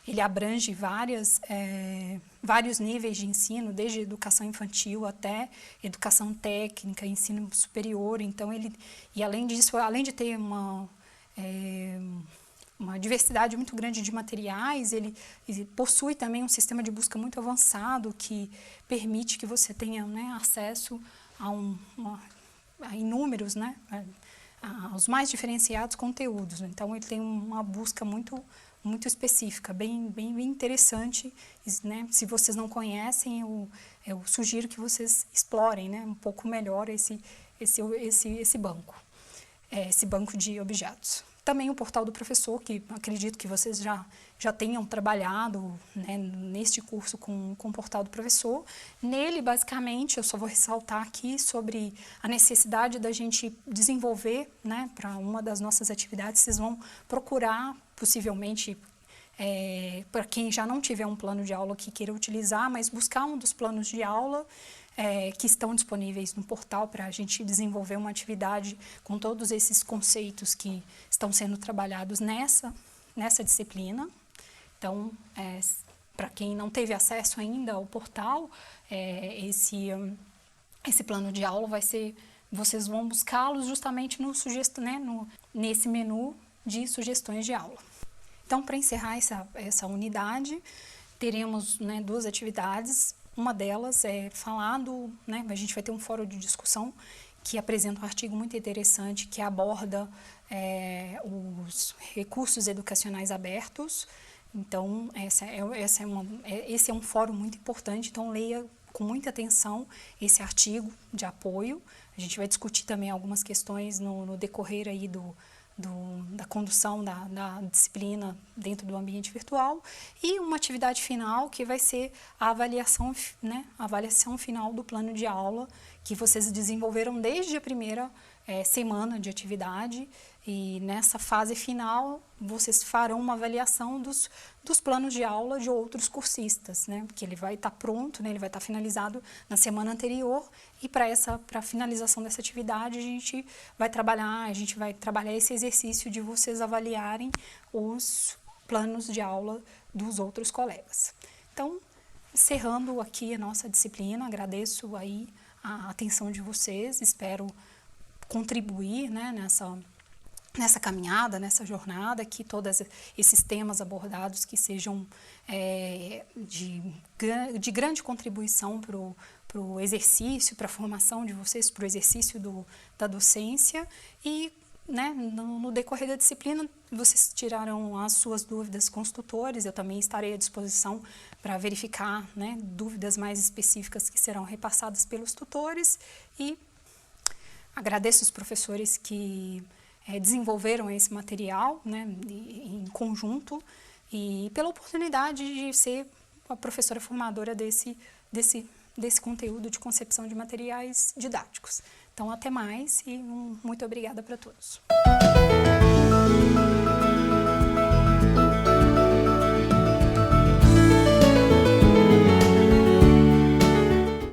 ele abrange vários níveis de ensino, desde educação infantil até educação técnica, ensino superior. Então, e além disso, além de ter uma diversidade muito grande de materiais, ele possui também um sistema de busca muito avançado que permite que você tenha, né, acesso a inúmeros, né, aos mais diferenciados conteúdos. Então, ele tem uma busca muito específica, bem interessante, né? Se vocês não conhecem, eu sugiro que vocês explorem, né, um pouco melhor esse banco, esse banco de objetos. Também o portal do professor, que acredito que vocês já tenham trabalhado, né, neste curso com o portal do professor. Nele, basicamente, eu só vou ressaltar aqui sobre a necessidade da gente desenvolver, né, para uma das nossas atividades. Vocês vão procurar, possivelmente, para quem já não tiver um plano de aula que queira utilizar, mas buscar um dos planos de aula que estão disponíveis no portal para a gente desenvolver uma atividade com todos esses conceitos que estão sendo trabalhados nessa disciplina. Então, para quem não teve acesso ainda ao portal, esse plano de aula vocês vão buscá-los justamente nesse menu de sugestões de aula. Então, para encerrar essa unidade, teremos, né, duas atividades. Uma delas é né, a gente vai ter um fórum de discussão que apresenta um artigo muito interessante que aborda os recursos educacionais abertos. Então, esse é um fórum muito importante, então leia com muita atenção esse artigo de apoio. A gente vai discutir também algumas questões no decorrer aí da condução da disciplina dentro do ambiente virtual, e uma atividade final que vai ser a avaliação, né, a avaliação final do plano de aula que vocês desenvolveram desde a primeira semana de atividade, e nessa fase final vocês farão uma avaliação dos planos de aula de outros cursistas, né, porque ele vai estar pronto, né, ele vai estar finalizado na semana anterior, e para a finalização dessa atividade a gente vai trabalhar esse exercício de vocês avaliarem os planos de aula dos outros colegas. Então, encerrando aqui a nossa disciplina, agradeço aí a atenção de vocês, espero contribuir, né, nessa caminhada, nessa jornada, que todos esses temas abordados que sejam de grande contribuição para o exercício, para a formação de vocês, para o exercício da docência e, né, no decorrer da disciplina, vocês tiraram as suas dúvidas com os tutores, eu também estarei à disposição para verificar, né, dúvidas mais específicas que serão repassadas pelos tutores e agradeço os professores que desenvolveram esse material, né, em conjunto e pela oportunidade de ser a professora formadora desse conteúdo de concepção de materiais didáticos. Então, até mais e muito obrigada para todos.